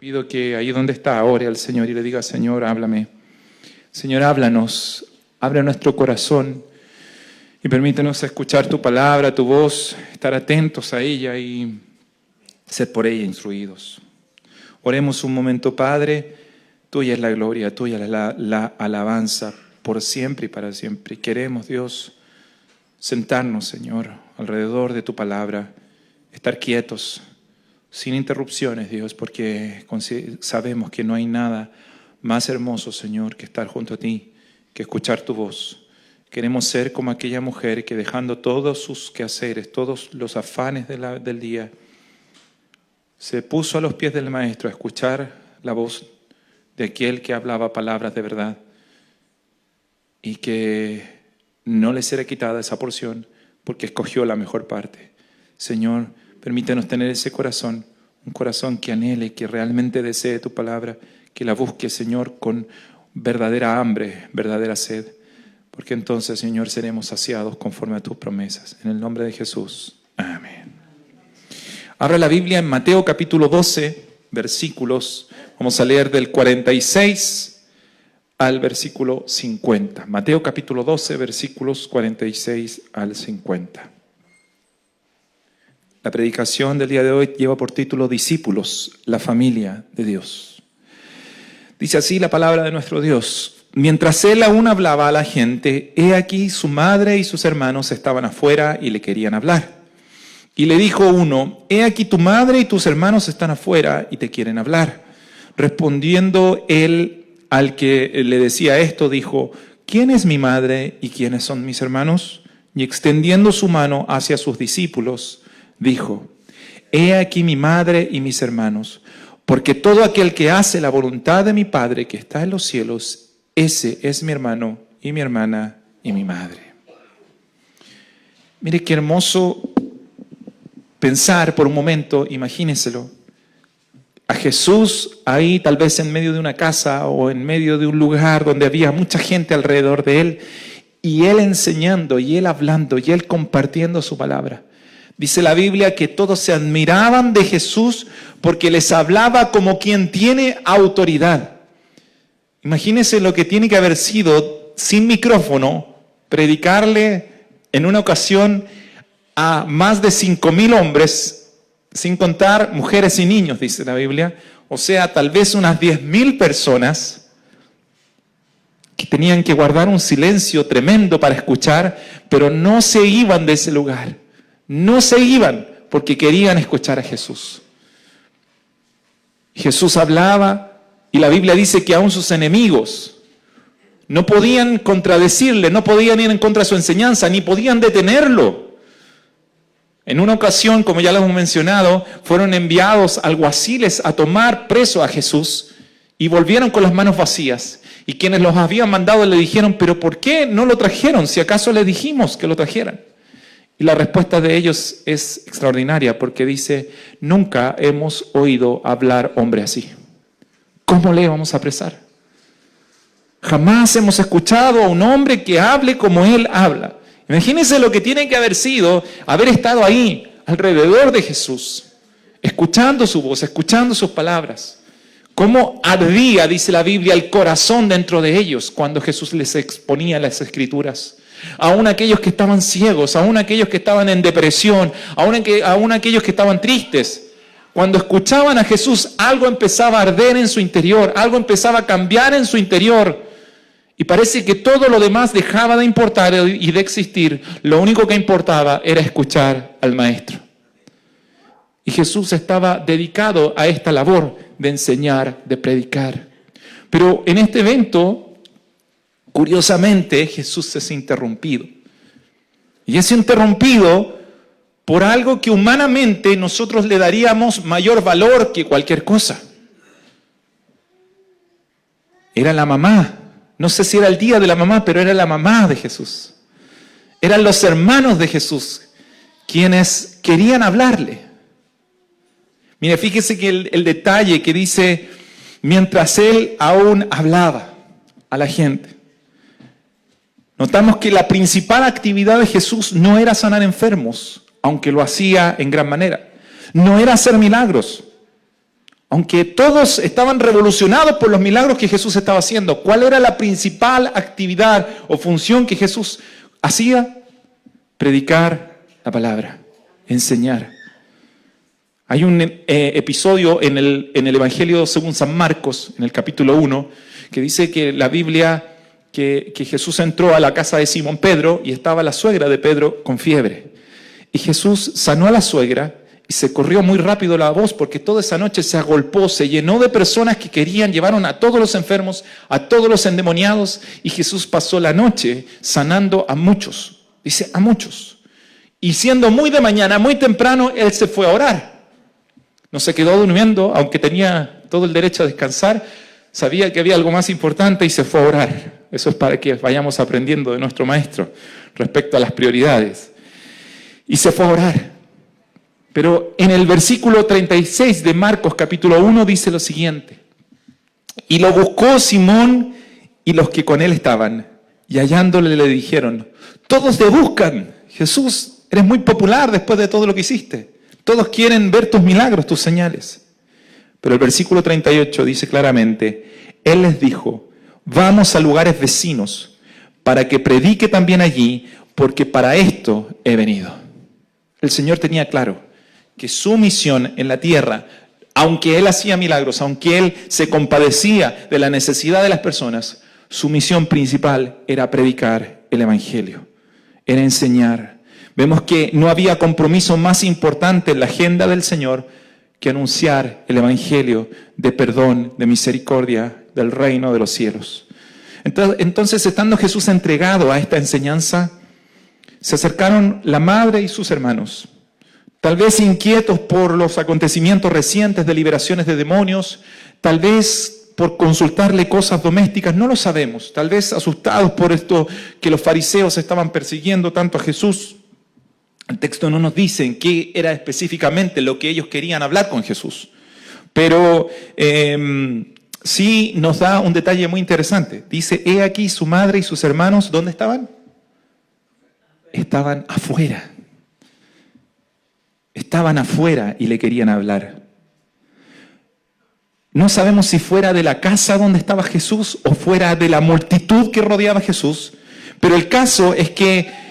Pido que ahí donde está, ore al Señor y le diga: Señor, háblame. Señor, háblanos, abre nuestro corazón y permítenos escuchar tu palabra, tu voz, estar atentos a ella y ser por ella instruidos. Oremos un momento, Padre. Tuya es la gloria, tuya es la alabanza por siempre y para siempre. Y queremos, Dios, sentarnos, Señor, alrededor de tu palabra, estar quietos, sin interrupciones, Dios, porque sabemos que no hay nada más hermoso, Señor, que estar junto a ti, que escuchar tu voz. Queremos ser como aquella mujer que, dejando todos sus quehaceres, todos los afanes del día, se puso a los pies del Maestro a escuchar la voz de aquel que hablaba palabras de verdad y que no le será quitada esa porción porque escogió la mejor parte. Señor, permítenos tener ese corazón, un corazón que anhele, que realmente desee tu palabra, que la busque, Señor, con verdadera hambre, verdadera sed, porque entonces, Señor, seremos saciados conforme a tus promesas. En el nombre de Jesús. Amén. Abra la Biblia en Mateo capítulo 12, versículos. Vamos a leer del 46 al versículo 50. Mateo capítulo 12, versículos 46 al 50. La predicación del día de hoy lleva por título Discípulos, la familia de Dios. Dice así la palabra de nuestro Dios: mientras él aún hablaba a la gente, he aquí su madre y sus hermanos estaban afuera y le querían hablar. Y le dijo uno: he aquí tu madre y tus hermanos están afuera y te quieren hablar. Respondiendo él al que le decía esto, dijo: ¿quién es mi madre y quiénes son mis hermanos? Y extendiendo su mano hacia sus discípulos, dijo: he aquí mi madre y mis hermanos, porque todo aquel que hace la voluntad de mi Padre que está en los cielos, ese es mi hermano y mi hermana y mi madre. Mire qué hermoso pensar por un momento, imagínenselo, a Jesús ahí tal vez en medio de una casa o en medio de un lugar donde había mucha gente alrededor de él, y él enseñando, y él hablando, y él compartiendo su palabra. Dice la Biblia que todos se admiraban de Jesús porque les hablaba como quien tiene autoridad. Imagínense lo que tiene que haber sido, sin micrófono, predicarle en una ocasión a más de 5,000 hombres, sin contar mujeres y niños, dice la Biblia. O sea, tal vez unas 10,000 personas que tenían que guardar un silencio tremendo para escuchar, pero no se iban de ese lugar. No se iban porque querían escuchar a Jesús. Jesús hablaba y la Biblia dice que aún sus enemigos no podían contradecirle, no podían ir en contra de su enseñanza, ni podían detenerlo. En una ocasión, como ya lo hemos mencionado, fueron enviados alguaciles a tomar preso a Jesús y volvieron con las manos vacías. Y quienes los habían mandado le dijeron: ¿pero por qué no lo trajeron? Si acaso le dijimos que lo trajeran. Y la respuesta de ellos es extraordinaria porque dice: nunca hemos oído hablar hombre así. ¿Cómo le vamos a apresar? Jamás hemos escuchado a un hombre que hable como él habla. Imagínense lo que tiene que haber sido haber estado ahí, alrededor de Jesús, escuchando su voz, escuchando sus palabras. Cómo ardía, dice la Biblia, el corazón dentro de ellos cuando Jesús les exponía las Escrituras. Aún aquellos que estaban ciegos, aún aquellos que estaban en depresión, aún aquellos que estaban tristes. Cuando escuchaban a Jesús, algo empezaba a arder en su interior, algo empezaba a cambiar en su interior. Y parece que todo lo demás dejaba de importar y de existir. Lo único que importaba era escuchar al Maestro. Y Jesús estaba dedicado a esta labor de enseñar, de predicar. Pero en este evento, curiosamente, Jesús es interrumpido. Y es interrumpido por algo que humanamente nosotros le daríamos mayor valor que cualquier cosa. Era la mamá. No sé si era el día de la mamá, pero era la mamá de Jesús. Eran los hermanos de Jesús quienes querían hablarle. Mire, fíjese que el detalle que dice: mientras él aún hablaba a la gente. Notamos que la principal actividad de Jesús no era sanar enfermos, aunque lo hacía en gran manera. No era hacer milagros, Aunque todos estaban revolucionados por los milagros que Jesús estaba haciendo, ¿cuál era la principal actividad o función que Jesús hacía? Predicar la palabra, enseñar. Hay un episodio en el Evangelio según San Marcos, en el capítulo 1, que dice que la Biblia, que Jesús entró a la casa de Simón Pedro y estaba la suegra de Pedro con fiebre. Y Jesús sanó a la suegra y se corrió muy rápido la voz porque toda esa noche se agolpó, se llenó de personas que querían, llevaron a todos los enfermos, a todos los endemoniados, y Jesús pasó la noche sanando a muchos. Dice, a muchos. Y siendo muy de mañana, muy temprano, Él se fue a orar. No se quedó durmiendo, aunque tenía todo el derecho a descansar, sabía que había algo más importante y se fue a orar. Eso es para que vayamos aprendiendo de nuestro Maestro respecto a las prioridades. Y se fue a orar. Pero en el versículo 36 de Marcos capítulo 1 dice lo siguiente. Y lo buscó Simón y los que con él estaban, y hallándole le dijeron, todos te buscan, Jesús, eres muy popular después de todo lo que hiciste. Todos quieren ver tus milagros, tus señales. Pero el versículo 38 dice claramente, Él les dijo, vamos a lugares vecinos para que predique también allí, porque para esto he venido. El Señor tenía claro que su misión en la tierra, aunque Él hacía milagros, aunque Él se compadecía de la necesidad de las personas, su misión principal era predicar el Evangelio, era enseñar. Vemos que no había compromiso más importante en la agenda del Señor que anunciar el Evangelio de perdón, de misericordia, del reino de los cielos. Entonces, estando Jesús entregado a esta enseñanza, se acercaron la madre y sus hermanos, tal vez inquietos por los acontecimientos recientes de liberaciones de demonios, tal vez por consultarle cosas domésticas, no lo sabemos, tal vez asustados por esto que los fariseos estaban persiguiendo tanto a Jesús. El texto no nos dice en qué era específicamente lo que ellos querían hablar con Jesús, pero sí nos da un detalle muy interesante. Dice, he aquí su madre y sus hermanos, ¿dónde estaban? Estaban afuera. Estaban afuera y le querían hablar. No sabemos si fuera de la casa donde estaba Jesús o fuera de la multitud que rodeaba a Jesús, pero el caso es que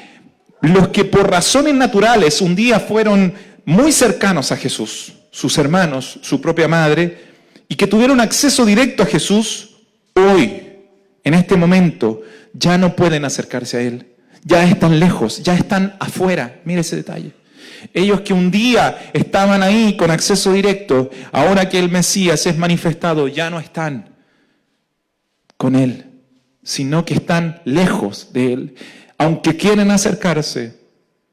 los que por razones naturales un día fueron muy cercanos a Jesús, sus hermanos, su propia madre, y que tuvieron acceso directo a Jesús, hoy, en este momento, ya no pueden acercarse a Él. Ya están lejos, ya están afuera. Mire ese detalle. Ellos que un día estaban ahí con acceso directo, ahora que el Mesías es manifestado, ya no están con Él, sino que están lejos de Él. Aunque quieren acercarse,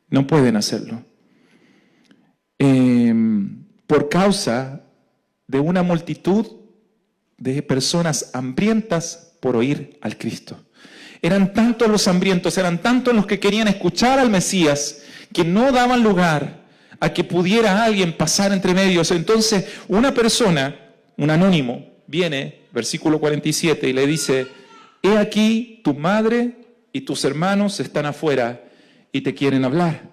no pueden hacerlo. Por causa de una multitud de personas hambrientas por oír al Cristo. Eran tantos los hambrientos, eran tantos los que querían escuchar al Mesías, que no daban lugar a que pudiera alguien pasar entre medios. Entonces, una persona, un anónimo, viene, versículo 47, y le dice, he aquí tu madre y tus hermanos están afuera y te quieren hablar.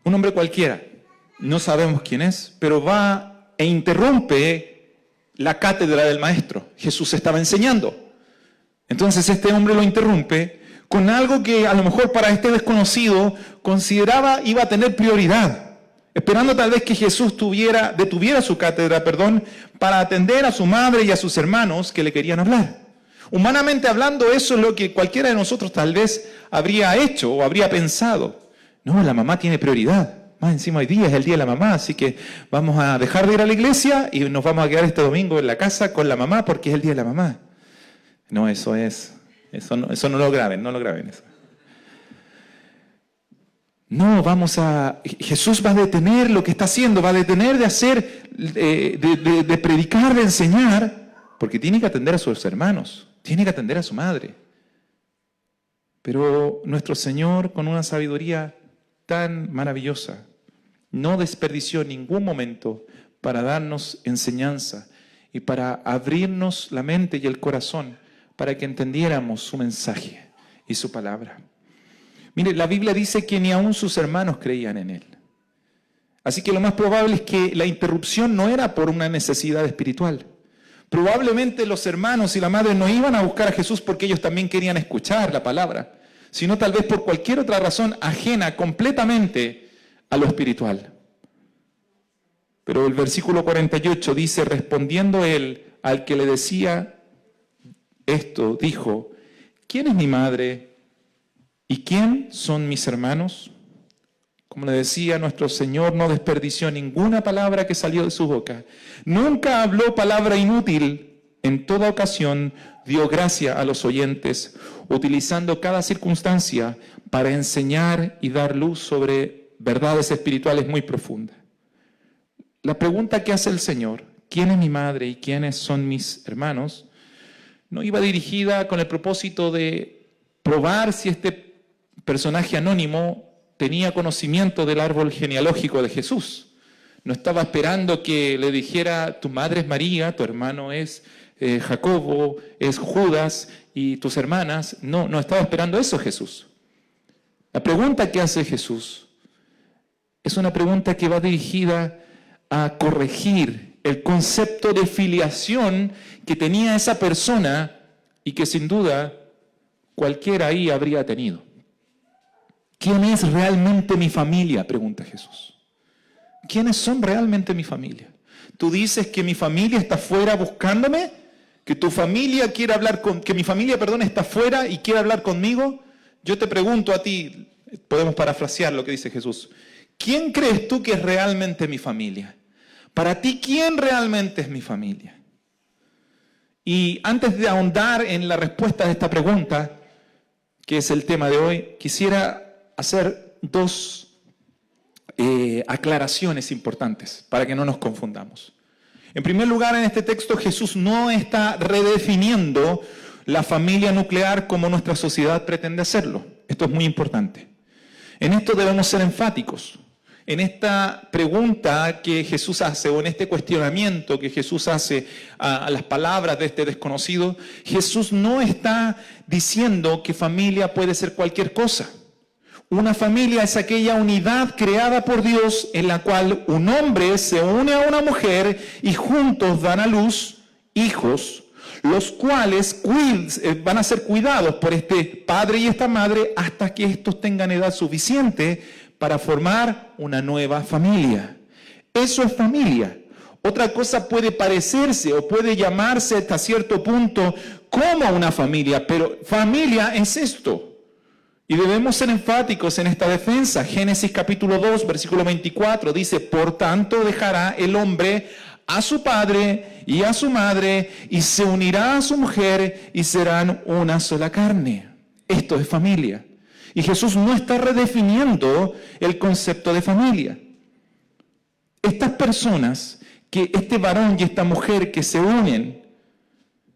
Un hombre cualquiera, no sabemos quién es, pero va e interrumpe la cátedra del maestro. Jesús estaba enseñando. Entonces este hombre lo interrumpe con algo que a lo mejor para este desconocido consideraba iba a tener prioridad, esperando tal vez que Jesús detuviera su cátedra, para atender a su madre y a sus hermanos que le querían hablar. Humanamente hablando, eso es lo que cualquiera de nosotros tal vez habría hecho o habría pensado. No, la mamá tiene prioridad. Más encima hoy día es el día de la mamá, así que vamos a dejar de ir a la iglesia y nos vamos a quedar este domingo en la casa con la mamá porque es el día de la mamá. No, eso no lo graben eso. No, Jesús va a detener lo que está haciendo, va a detener de hacer, de predicar, de enseñar, porque tiene que atender a sus hermanos, tiene que atender a su madre. Pero nuestro Señor, con una sabiduría tan maravillosa, no desperdició ningún momento para darnos enseñanza y para abrirnos la mente y el corazón para que entendiéramos su mensaje y su palabra. Mire, la Biblia dice que ni aún sus hermanos creían en Él. Así que lo más probable es que la interrupción no era por una necesidad espiritual. Probablemente los hermanos y la madre no iban a buscar a Jesús porque ellos también querían escuchar la palabra, sino tal vez por cualquier otra razón ajena completamente a lo espiritual. Pero el versículo 48 dice, respondiendo él al que le decía esto, dijo, ¿quién es mi madre y quién son mis hermanos? Como le decía, nuestro Señor no desperdició ninguna palabra que salió de su boca. Nunca habló palabra inútil. En toda ocasión dio gracia a los oyentes, utilizando cada circunstancia para enseñar y dar luz sobre verdades espirituales muy profundas. La pregunta que hace el Señor, ¿quién es mi madre y quiénes son mis hermanos?, no iba dirigida con el propósito de probar si este personaje anónimo tenía conocimiento del árbol genealógico de Jesús. No estaba esperando que le dijera, tu madre es María, tu hermano es Jacobo, es Judas y tus hermanas. No estaba esperando eso Jesús. La pregunta que hace Jesús es una pregunta que va dirigida a corregir el concepto de filiación que tenía esa persona y que sin duda cualquiera ahí habría tenido. ¿Quién es realmente mi familia?, pregunta Jesús. ¿Quiénes son realmente mi familia? ¿Tú dices que mi familia está fuera buscándome? ¿Que tu familia quiere hablar que mi familia, está fuera y quiere hablar conmigo? Yo te pregunto a ti, podemos parafrasear lo que dice Jesús. ¿Quién crees tú que es realmente mi familia? Para ti, ¿quién realmente es mi familia? Y antes de ahondar en la respuesta de esta pregunta, que es el tema de hoy, quisiera hacer dos aclaraciones importantes para que no nos confundamos. En primer lugar, en este texto Jesús no está redefiniendo la familia nuclear como nuestra sociedad pretende hacerlo. Esto es muy importante. En esto debemos ser enfáticos. En esta pregunta que Jesús hace, o en este cuestionamiento que Jesús hace a las palabras de este desconocido, Jesús no está diciendo que familia puede ser cualquier cosa. Una familia es aquella unidad creada por Dios en la cual un hombre se une a una mujer y juntos dan a luz hijos, los cuales van a ser cuidados por este padre y esta madre hasta que estos tengan edad suficiente para formar una nueva familia. Eso es familia. Otra cosa puede parecerse o puede llamarse hasta cierto punto como una familia, pero familia es esto. Y debemos ser enfáticos en esta defensa. Génesis capítulo 2, versículo 24 dice, por tanto dejará el hombre a su padre y a su madre y se unirá a su mujer y serán una sola carne. Esto es familia. Y Jesús no está redefiniendo el concepto de familia. Estas personas, este varón y esta mujer que se unen,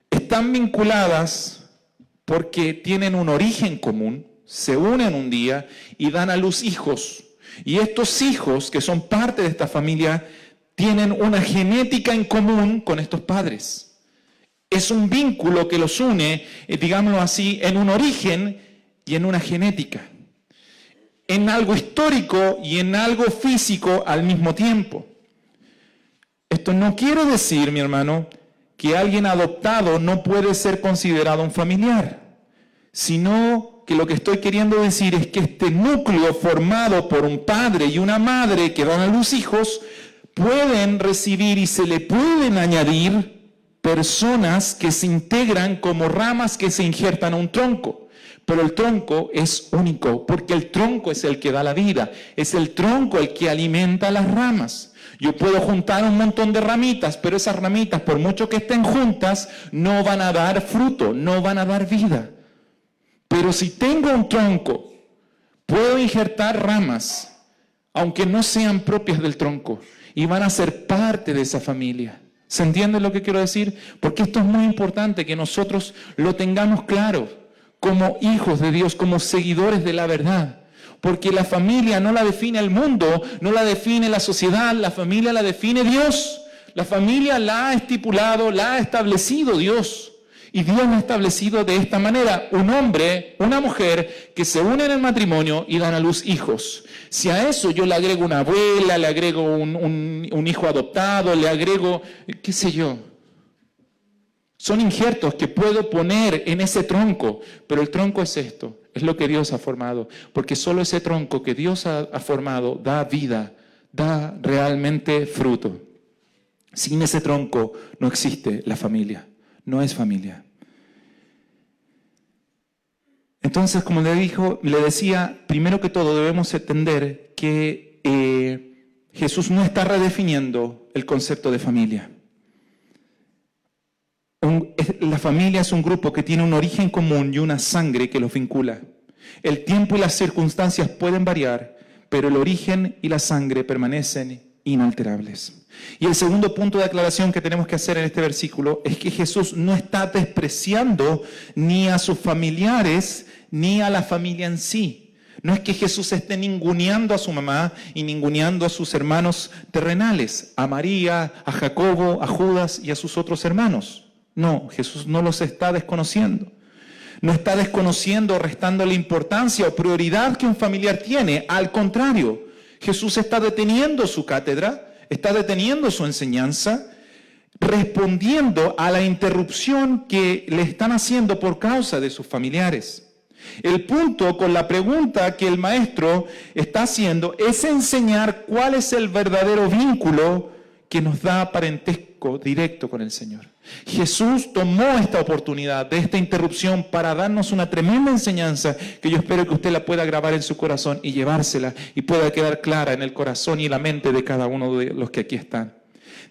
están vinculadas porque tienen un origen común, se unen un día y dan a luz hijos. Y estos hijos, que son parte de esta familia, tienen una genética en común con estos padres. Es un vínculo que los une, digámoslo así, en un origen y en una genética. En algo histórico y en algo físico al mismo tiempo. Esto no quiere decir, mi hermano, que alguien adoptado no puede ser considerado un familiar, sino que lo que estoy queriendo decir es que este núcleo formado por un padre y una madre que dan a luz hijos pueden recibir y se le pueden añadir personas que se integran como ramas que se injertan a un tronco. Pero el tronco es único, porque el tronco es el que da la vida, es el tronco el que alimenta las ramas. Yo puedo juntar un montón de ramitas, pero esas ramitas, por mucho que estén juntas, no van a dar fruto, no van a dar vida. Pero si tengo un tronco, puedo injertar ramas, aunque no sean propias del tronco, y van a ser parte de esa familia. ¿Se entiende lo que quiero decir? Porque esto es muy importante que nosotros lo tengamos claro, como hijos de Dios, como seguidores de la verdad. Porque la familia no la define el mundo, no la define la sociedad, la familia la define Dios. La familia la ha estipulado, la ha establecido Dios. Y Dios lo ha establecido de esta manera: un hombre, una mujer que se unen en el matrimonio y dan a luz hijos. Si a eso yo le agrego una abuela, le agrego un hijo adoptado, le agrego, qué sé yo. Son injertos que puedo poner en ese tronco, pero el tronco es esto, es lo que Dios ha formado. Porque solo ese tronco que Dios ha formado da vida, da realmente fruto. Sin ese tronco no existe la familia. No es familia. Entonces, como le decía, primero que todo debemos entender que Jesús no está redefiniendo el concepto de familia. La familia es un grupo que tiene un origen común y una sangre que los vincula. El tiempo y las circunstancias pueden variar, pero el origen y la sangre permanecen inalterables. Y el segundo punto de aclaración que tenemos que hacer en este versículo es que Jesús no está despreciando ni a sus familiares ni a la familia en sí. No es que Jesús esté ninguneando a su mamá y ninguneando a sus hermanos terrenales, a María, a Jacobo, a Judas y a sus otros hermanos. No, Jesús no los está desconociendo. No está desconociendo o restando la importancia o prioridad que un familiar tiene. Al contrario, Jesús está deteniendo su cátedra, está deteniendo su enseñanza, respondiendo a la interrupción que le están haciendo por causa de sus familiares. El punto con la pregunta que el maestro está haciendo es enseñar cuál es el verdadero vínculo que nos da parentesco directo con el Señor. Jesús tomó esta oportunidad de esta interrupción para darnos una tremenda enseñanza que yo espero que usted la pueda grabar en su corazón y llevársela y pueda quedar clara en el corazón y la mente de cada uno de los que aquí están.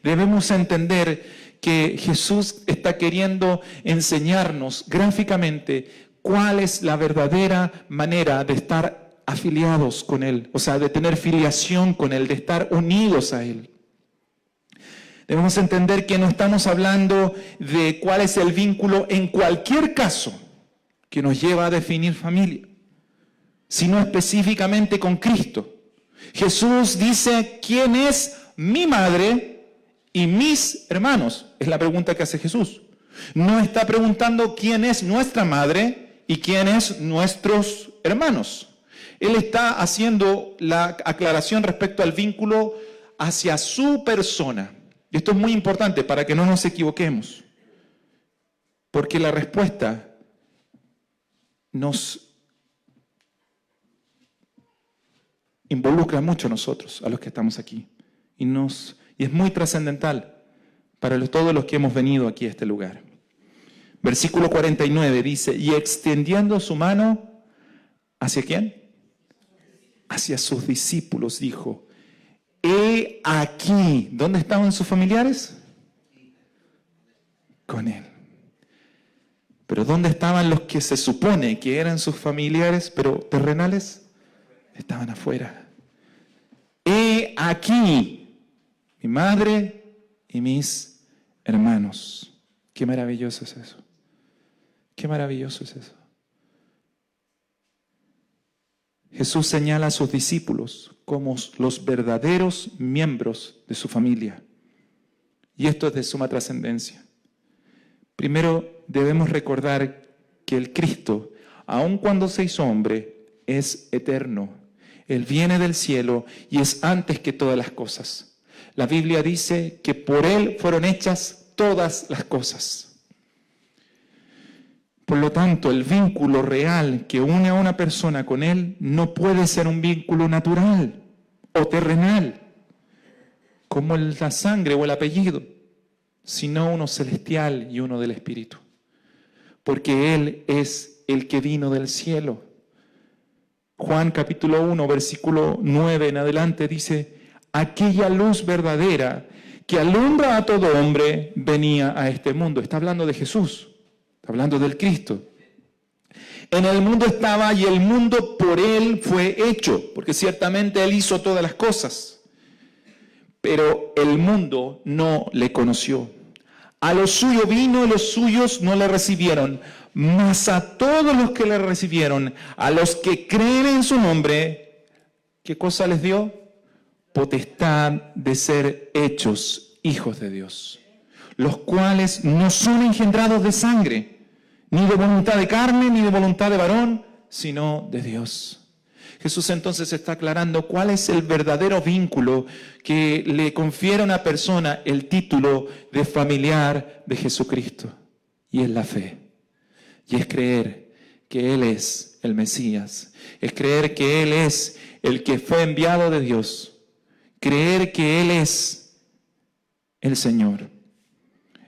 Debemos entender que Jesús está queriendo enseñarnos gráficamente cuál es la verdadera manera de estar afiliados con Él, o sea, de tener filiación con Él, de estar unidos a Él. Debemos entender que no estamos hablando de cuál es el vínculo en cualquier caso que nos lleva a definir familia, sino específicamente con Cristo. Jesús dice: ¿quién es mi madre y mis hermanos? Es la pregunta que hace Jesús. No está preguntando quién es nuestra madre y quién es nuestros hermanos. Él está haciendo la aclaración respecto al vínculo hacia su persona. Y esto es muy importante para que no nos equivoquemos, porque la respuesta nos involucra mucho a nosotros, a los que estamos aquí, y es muy trascendental para todos los que hemos venido aquí a este lugar. Versículo 49 dice: y extendiendo su mano, ¿hacia quién? Hacia sus discípulos, dijo: he aquí. ¿Dónde estaban sus familiares? Con Él. Pero ¿dónde estaban los que se supone que eran sus familiares, pero terrenales? Estaban afuera. He aquí mi madre y mis hermanos. Qué maravilloso es eso. Qué maravilloso es eso. Jesús señala a sus discípulos como los verdaderos miembros de su familia. Y esto es de suma trascendencia. Primero, debemos recordar que el Cristo, aun cuando se hizo hombre, es eterno. Él viene del cielo y es antes que todas las cosas. La Biblia dice que por Él fueron hechas todas las cosas. Por lo tanto, el vínculo real que une a una persona con Él no puede ser un vínculo natural o terrenal, como la sangre o el apellido, sino uno celestial y uno del Espíritu. Porque Él es el que vino del cielo. Juan capítulo 1, versículo 9 en adelante dice: aquella luz verdadera que alumbra a todo hombre venía a este mundo. Está hablando de Jesús. Hablando del Cristo. En el mundo estaba y el mundo por Él fue hecho, porque ciertamente Él hizo todas las cosas. Pero el mundo no le conoció. A lo suyo vino y los suyos no le recibieron. Mas a todos los que le recibieron, a los que creen en su nombre, ¿qué cosa les dio? Potestad de ser hechos hijos de Dios. los cuales no son engendrados de sangre, ni de voluntad de carne, ni de voluntad de varón, sino de Dios. Jesús entonces está aclarando cuál es el verdadero vínculo que le confiere a una persona el título de familiar de Jesucristo. Y es la fe. Y es creer que Él es el Mesías. Es creer que Él es el que fue enviado de Dios. Creer que Él es el Señor.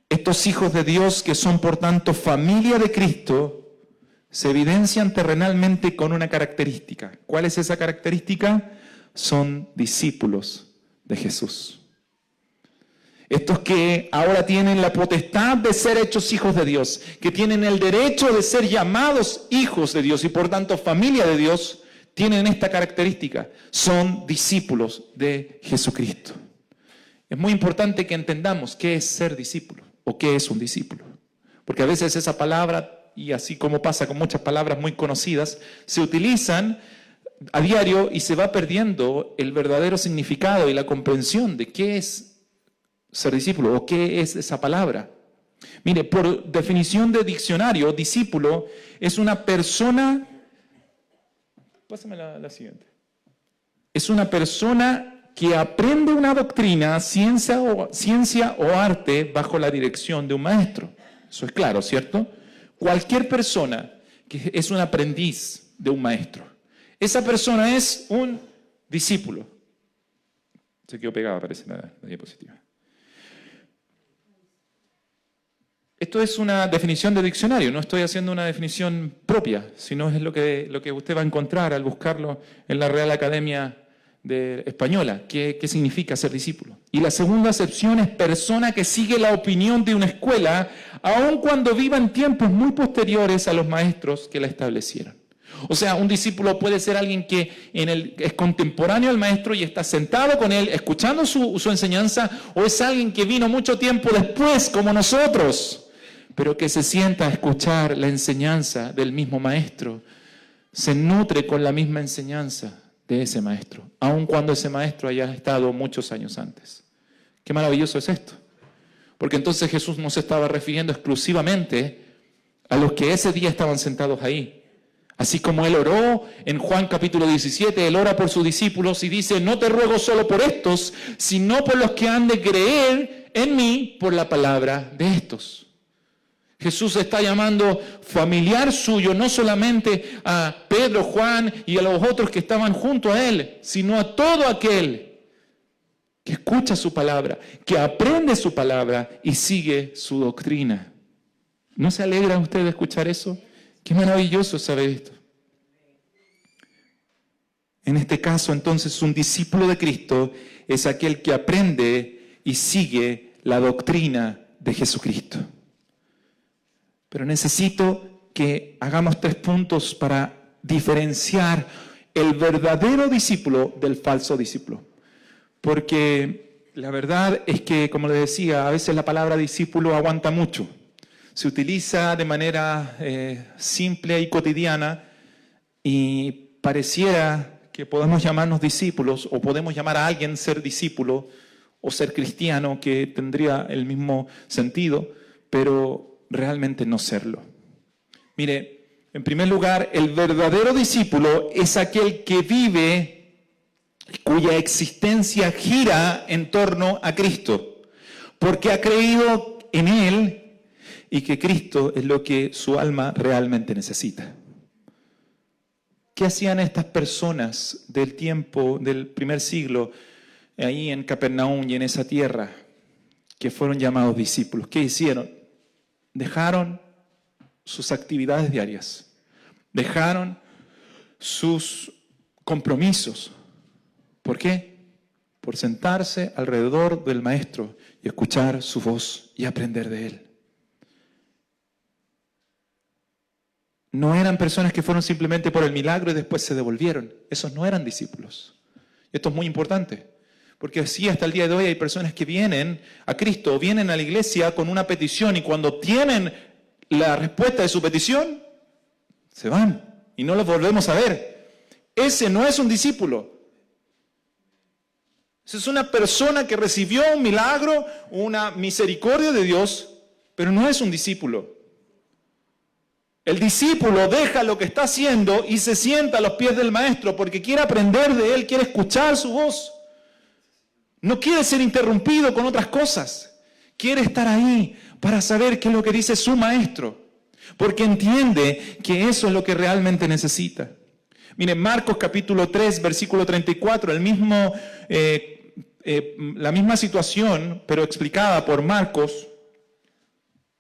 Estos hijos de Dios, que son por tanto familia de Cristo, se evidencian terrenalmente con una característica. ¿Cuál es esa característica? Son discípulos de Jesús. Estos que ahora tienen la potestad de ser hechos hijos de Dios, que tienen el derecho de ser llamados hijos de Dios y por tanto familia de Dios, tienen esta característica. Son discípulos de Jesucristo. Es muy importante que entendamos qué es ser discípulo o qué es un discípulo. Porque a veces esa palabra, y así como pasa con muchas palabras muy conocidas, se utilizan a diario y se va perdiendo el verdadero significado y la comprensión de qué es ser discípulo o qué es esa palabra. Mire, por definición de diccionario, discípulo es una persona, pásame la siguiente, es una persona que aprende una doctrina, ciencia o arte bajo la dirección de un maestro. Eso es claro, ¿cierto? Cualquier persona que es un aprendiz de un maestro, esa persona es un discípulo. Se quedó pegada, parece, la diapositiva. Esto es una definición de diccionario, no estoy haciendo una definición propia, sino es lo que usted va a encontrar al buscarlo en la Real Academia Española. ¿Qué significa ser discípulo? Y la segunda acepción es persona que sigue la opinión de una escuela, aun cuando viva en tiempos muy posteriores a los maestros que la establecieron. O sea, un discípulo puede ser alguien que es contemporáneo al maestro y está sentado con él, escuchando su enseñanza, o es alguien que vino mucho tiempo después, como nosotros, pero que se sienta a escuchar la enseñanza del mismo maestro, se nutre con la misma enseñanza de ese maestro, aun cuando ese maestro haya estado muchos años antes. Qué maravilloso es esto. Porque entonces Jesús no se estaba refiriendo exclusivamente a los que ese día estaban sentados ahí. Así como Él oró en Juan capítulo 17, Él ora por sus discípulos y dice, no te ruego solo por estos, sino por los que han de creer en mí por la palabra de estos. Jesús está llamando familiar suyo no solamente a Pedro, Juan y a los otros que estaban junto a Él, sino a todo aquel que escucha su palabra, que aprende su palabra y sigue su doctrina. ¿No se alegra usted de escuchar eso? Qué maravilloso saber esto. En este caso, entonces, un discípulo de Cristo es aquel que aprende y sigue la doctrina de Jesucristo. Pero necesito que hagamos 3 puntos para diferenciar el verdadero discípulo del falso discípulo. Porque la verdad es que, como les decía, a veces la palabra discípulo aguanta mucho. Se utiliza de manera simple y cotidiana y pareciera que podemos llamarnos discípulos o podemos llamar a alguien ser discípulo o ser cristiano, que tendría el mismo sentido, pero realmente no serlo. Mire, en primer lugar, el verdadero discípulo es aquel que vive, cuya existencia gira en torno a Cristo, porque ha creído en Él y que Cristo es lo que su alma realmente necesita. ¿Qué hacían estas personas del tiempo del primer siglo, ahí en Capernaum y en esa tierra, que fueron llamados discípulos? ¿Qué hicieron? Dejaron sus actividades diarias, dejaron sus compromisos. ¿Por qué? Por sentarse alrededor del maestro y escuchar su voz y aprender de él. No eran personas que fueron simplemente por el milagro y después se devolvieron. Esos no eran discípulos. Esto es muy importante. Porque así hasta el día de hoy hay personas que vienen a Cristo, vienen a la iglesia con una petición y cuando tienen la respuesta de su petición, se van y no los volvemos a ver. Ese no es un discípulo. Esa es una persona que recibió un milagro, una misericordia de Dios, pero no es un discípulo. El discípulo deja lo que está haciendo y se sienta a los pies del maestro porque quiere aprender de él, quiere escuchar su voz. No quiere ser interrumpido con otras cosas. Quiere estar ahí para saber qué es lo que dice su maestro, porque entiende que eso es lo que realmente necesita. Miren, Marcos capítulo 3, versículo 34, la misma situación, pero explicada por Marcos.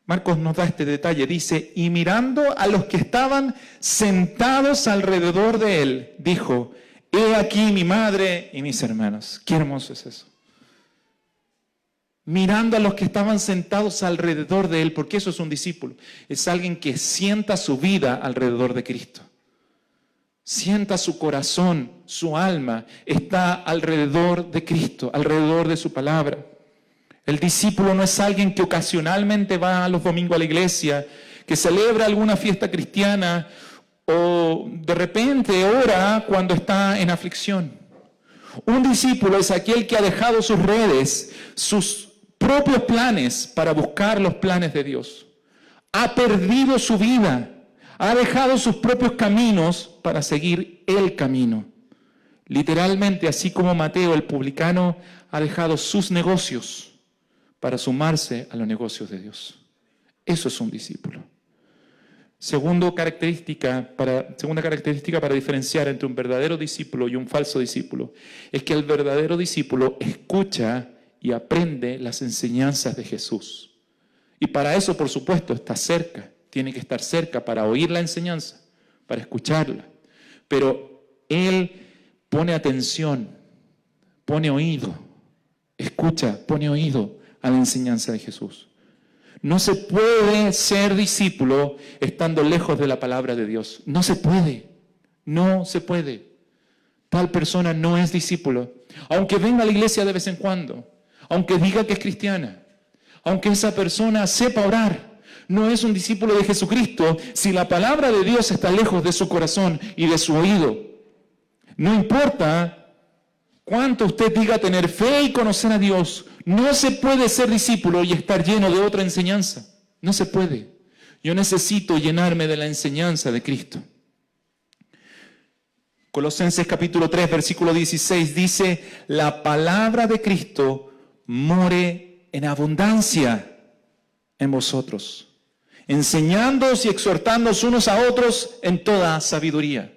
Marcos nos da este detalle, dice, y mirando a los que estaban sentados alrededor de él, dijo, he aquí mi madre y mis hermanos. Qué hermoso es eso. Mirando a los que estaban sentados alrededor de él, porque eso es un discípulo. Es alguien que sienta su vida alrededor de Cristo. Sienta su corazón, su alma, está alrededor de Cristo, alrededor de su palabra. El discípulo no es alguien que ocasionalmente va los domingos a la iglesia, que celebra alguna fiesta cristiana o de repente ora cuando está en aflicción. Un discípulo es aquel que ha dejado sus redes, sus propios planes para buscar los planes de Dios. Ha perdido su vida, ha dejado sus propios caminos para seguir el camino. Literalmente, así como Mateo, el publicano, ha dejado sus negocios para sumarse a los negocios de Dios. Eso es un discípulo. Segunda característica para diferenciar entre un verdadero discípulo y un falso discípulo es que el verdadero discípulo escucha y aprende las enseñanzas de Jesús. Y para eso, por supuesto, está cerca. Tiene que estar cerca para oír la enseñanza, para escucharla. Pero él pone atención, pone oído, escucha, pone oído a la enseñanza de Jesús. No se puede ser discípulo estando lejos de la palabra de Dios. No se puede. No se puede. Tal persona no es discípulo. Aunque venga a la iglesia de vez en cuando, aunque diga que es cristiana, aunque esa persona sepa orar, no es un discípulo de Jesucristo si la palabra de Dios está lejos de su corazón y de su oído. No importa cuánto usted diga tener fe y conocer a Dios, no se puede ser discípulo y estar lleno de otra enseñanza. No se puede. Yo necesito llenarme de la enseñanza de Cristo. Colosenses capítulo 3, versículo 16 dice, la palabra de Cristo more en abundancia en vosotros, enseñándoos y exhortándoos unos a otros en toda sabiduría.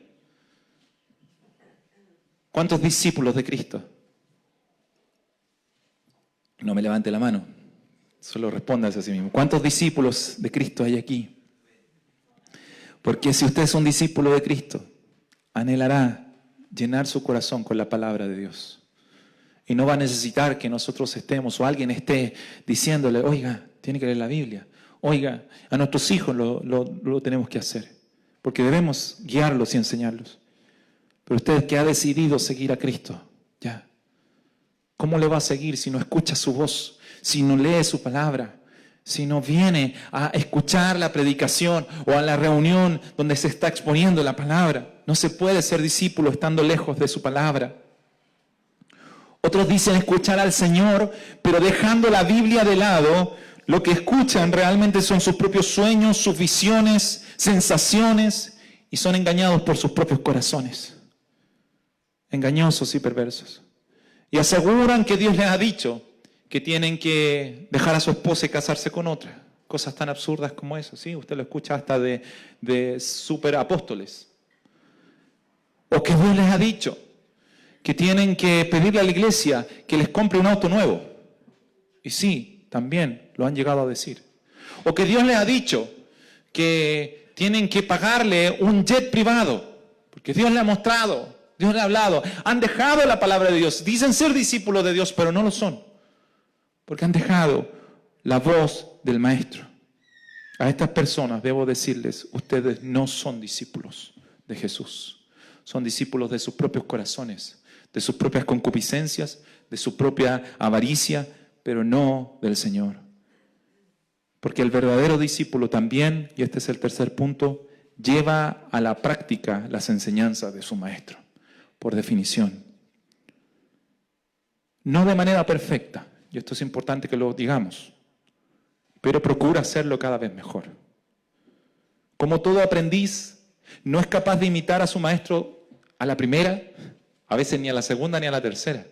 ¿Cuántos discípulos de Cristo? No me levante la mano, solo respóndase a sí mismo. ¿Cuántos discípulos de Cristo hay aquí? Porque si usted es un discípulo de Cristo, anhelará llenar su corazón con la palabra de Dios. Y no va a necesitar que nosotros estemos o alguien esté diciéndole, oiga, tiene que leer la Biblia. Oiga, a nuestros hijos lo tenemos que hacer. Porque debemos guiarlos y enseñarlos. Pero usted que ha decidido seguir a Cristo, ya. ¿Cómo le va a seguir si no escucha su voz? Si no lee su palabra? Si no viene a escuchar la predicación o a la reunión donde se está exponiendo la palabra. No se puede ser discípulo estando lejos de su palabra. Otros dicen escuchar al Señor, pero dejando la Biblia de lado, lo que escuchan realmente son sus propios sueños, sus visiones, sensaciones, y son engañados por sus propios corazones. Engañosos y perversos. Y aseguran que Dios les ha dicho que tienen que dejar a su esposa y casarse con otra. Cosas tan absurdas como eso, ¿sí? Usted lo escucha hasta de superapóstoles. O que Dios les ha dicho que tienen que pedirle a la iglesia que les compre un auto nuevo. Y sí, también lo han llegado a decir. O que Dios les ha dicho que tienen que pagarle un jet privado, porque Dios le ha mostrado, Dios le ha hablado. Han dejado la palabra de Dios. Dicen ser discípulos de Dios, pero no lo son. Porque han dejado la voz del Maestro. A estas personas debo decirles, ustedes no son discípulos de Jesús. Son discípulos de sus propios corazones, de sus propias concupiscencias, de su propia avaricia, pero no del Señor. Porque el verdadero discípulo también, y este es el tercer punto, lleva a la práctica las enseñanzas de su Maestro, por definición. No de manera perfecta, y esto es importante que lo digamos, pero procura hacerlo cada vez mejor. Como todo aprendiz, no es capaz de imitar a su maestro a la primera, a veces ni a la segunda ni a la tercera.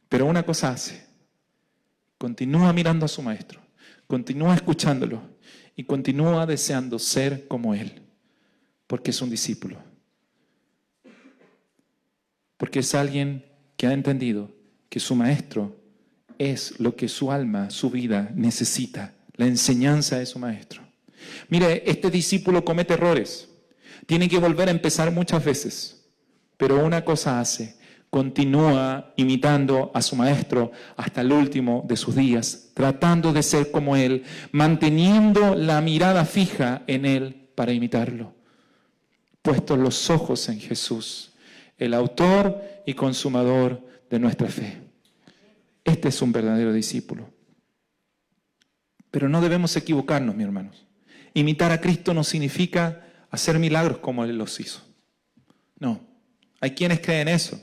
Pero una cosa hace: continúa mirando a su maestro, continúa escuchándolo y continúa deseando ser como él, porque es un discípulo. Porque es alguien que ha entendido que su maestro es lo que su alma, su vida necesita, la enseñanza de su maestro. Mire, este discípulo comete errores, tiene que volver a empezar muchas veces, pero una cosa hace: continúa imitando a su maestro hasta el último de sus días, tratando de ser como él, manteniendo la mirada fija en él para imitarlo, puestos los ojos en Jesús, el autor y consumador de nuestra fe. Este es un verdadero discípulo. Pero no debemos equivocarnos, mis hermanos. Imitar a Cristo no significa hacer milagros como Él los hizo. No, hay quienes creen eso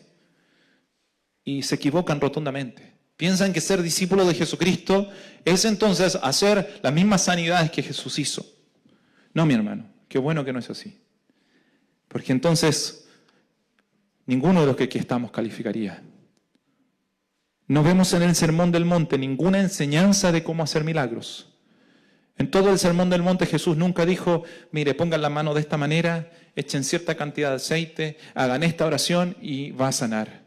y se equivocan rotundamente. Piensan que ser discípulo de Jesucristo es entonces hacer las mismas sanidades que Jesús hizo. No, mi hermano, qué bueno que no es así. Porque entonces ninguno de los que aquí estamos calificaría. No vemos en el Sermón del Monte ninguna enseñanza de cómo hacer milagros. En todo el Sermón del Monte Jesús nunca dijo: mire, pongan la mano de esta manera, echen cierta cantidad de aceite, hagan esta oración y va a sanar.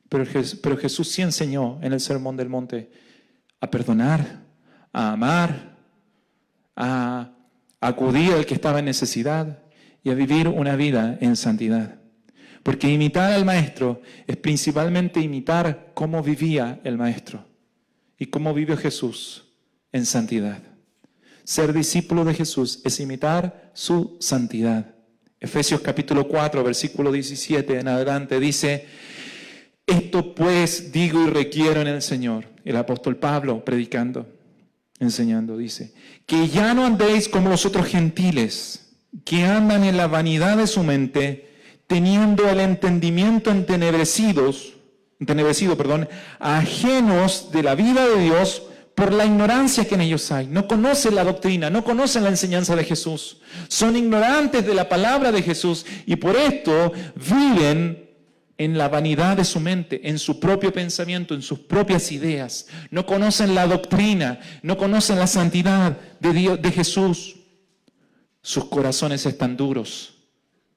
Pero Jesús sí enseñó en el Sermón del Monte a perdonar, a amar, a acudir al que estaba en necesidad y a vivir una vida en santidad. Porque imitar al Maestro es principalmente imitar cómo vivía el Maestro y cómo vivió Jesús en santidad. Ser discípulo de Jesús es imitar su santidad. Efesios capítulo 4, versículo 17 en adelante dice: esto pues digo y requiero en el Señor. El apóstol Pablo predicando, enseñando, dice: que ya no andéis como los otros gentiles, que andan en la vanidad de su mente, teniendo el entendimiento entenebrecido, ajenos de la vida de Dios por la ignorancia que en ellos hay. No conocen la doctrina, no conocen la enseñanza de Jesús. Son ignorantes de la palabra de Jesús y por esto viven en la vanidad de su mente, en su propio pensamiento, en sus propias ideas. No conocen la doctrina, no conocen la santidad de Dios, de Jesús. Sus corazones están duros,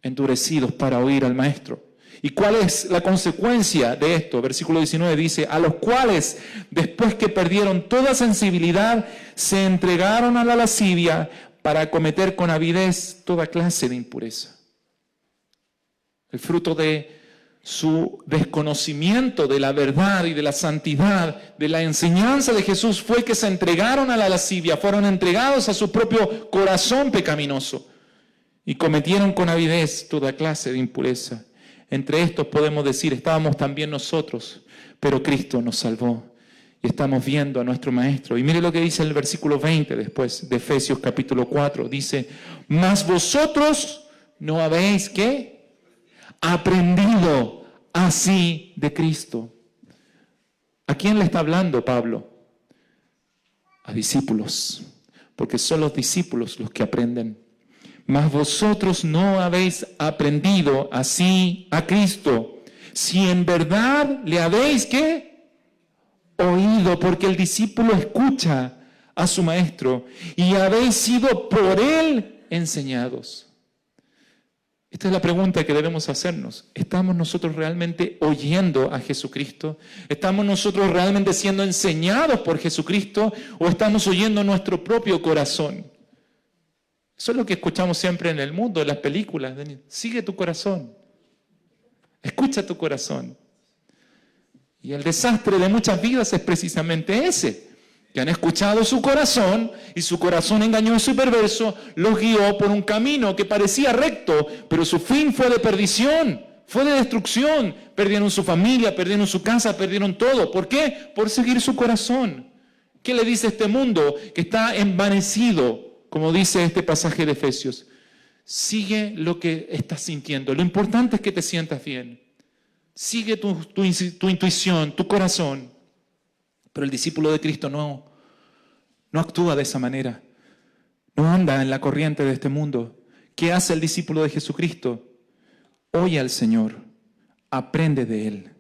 endurecidos para oír al Maestro. ¿Y cuál es la consecuencia de esto? Versículo 19 dice: a los cuales, después que perdieron toda sensibilidad, se entregaron a la lascivia para cometer con avidez toda clase de impureza. El fruto de su desconocimiento de la verdad y de la santidad, de la enseñanza de Jesús, fue que se entregaron a la lascivia, fueron entregados a su propio corazón pecaminoso y cometieron con avidez toda clase de impureza. Entre estos podemos decir: estábamos también nosotros, pero Cristo nos salvó. Y estamos viendo a nuestro Maestro. Y mire lo que dice el versículo 20 después de Efesios capítulo 4. Dice: mas vosotros no habéis, ¿qué? Aprendido así de Cristo. ¿A quién le está hablando Pablo? A discípulos, porque son los discípulos los que aprenden. Mas vosotros no habéis aprendido así a Cristo, si en verdad le habéis, ¿qué? Oído, porque el discípulo escucha a su maestro y habéis sido por él enseñados. Esta es la pregunta que debemos hacernos. ¿Estamos nosotros realmente oyendo a Jesucristo? ¿Estamos nosotros realmente siendo enseñados por Jesucristo o estamos oyendo nuestro propio corazón? Eso es lo que escuchamos siempre en el mundo, en las películas. Sigue tu corazón. Escucha tu corazón. Y el desastre de muchas vidas es precisamente ese. Que han escuchado su corazón y su corazón engañoso y perverso los guió por un camino que parecía recto, pero su fin fue de perdición, fue de destrucción. Perdieron su familia, perdieron su casa, perdieron todo. ¿Por qué? Por seguir su corazón. ¿Qué le dice este mundo que está envanecido? Como dice este pasaje de Efesios, sigue lo que estás sintiendo. Lo importante es que te sientas bien. Sigue tu intuición, tu corazón. Pero el discípulo de Cristo no actúa de esa manera. No anda en la corriente de este mundo. ¿Qué hace el discípulo de Jesucristo? Oye al Señor, aprende de Él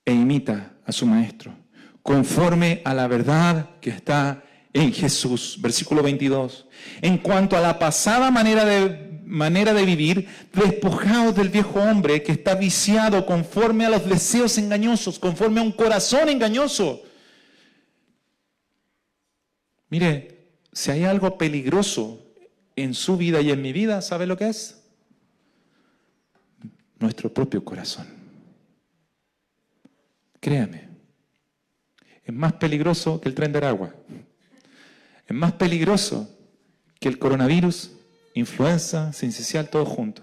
e imita a su Maestro, conforme a la verdad que está en Jesús. Versículo 22. En cuanto a la pasada manera de vivir, despojaos del viejo hombre que está viciado conforme a los deseos engañosos, conforme a un corazón engañoso. Mire, si hay algo peligroso en su vida y en mi vida, ¿sabe lo que es? Nuestro propio corazón. Créame, es más peligroso que el tren de Aragua. Es más peligroso que el coronavirus, influenza, sincicial, todo junto.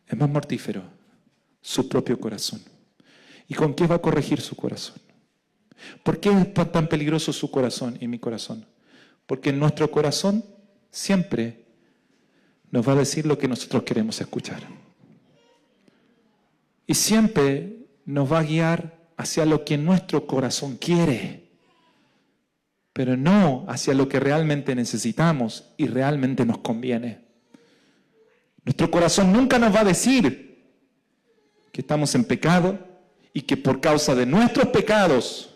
Es más mortífero su propio corazón. ¿Y con qué va a corregir su corazón? ¿Por qué es tan peligroso su corazón y mi corazón? Porque en nuestro corazón siempre nos va a decir lo que nosotros queremos escuchar. Y siempre nos va a guiar hacia lo que nuestro corazón quiere, pero no hacia lo que realmente necesitamos y realmente nos conviene. Nuestro corazón nunca nos va a decir que estamos en pecado y que por causa de nuestros pecados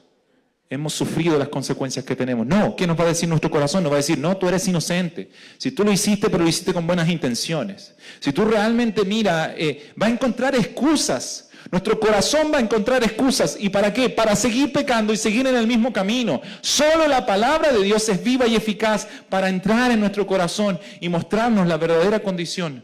hemos sufrido las consecuencias que tenemos. No, ¿qué nos va a decir nuestro corazón? Nos va a decir, no, tú eres inocente. Si tú lo hiciste, pero lo hiciste con buenas intenciones. Si tú realmente, va a encontrar excusas. Nuestro corazón va a encontrar excusas. ¿Y para qué? Para seguir pecando y seguir en el mismo camino. Solo la palabra de Dios es viva y eficaz para entrar en nuestro corazón y mostrarnos la verdadera condición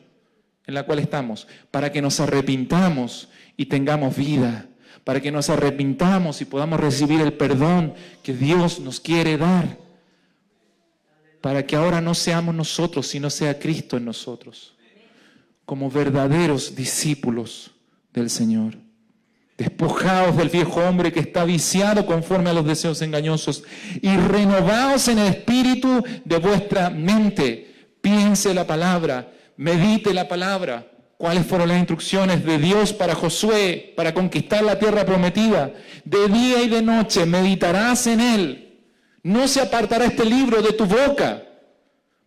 en la cual estamos, para que nos arrepintamos y tengamos vida, para que nos arrepintamos y podamos recibir el perdón que Dios nos quiere dar, para que ahora no seamos nosotros, sino sea Cristo en nosotros, como verdaderos discípulos del Señor. Despojaos del viejo hombre que está viciado conforme a los deseos engañosos y renovaos en el espíritu de vuestra mente. Piense la palabra, medite la palabra. ¿Cuáles fueron las instrucciones de Dios para Josué para conquistar la tierra prometida? De día y de noche meditarás en él. No se apartará este libro de tu boca.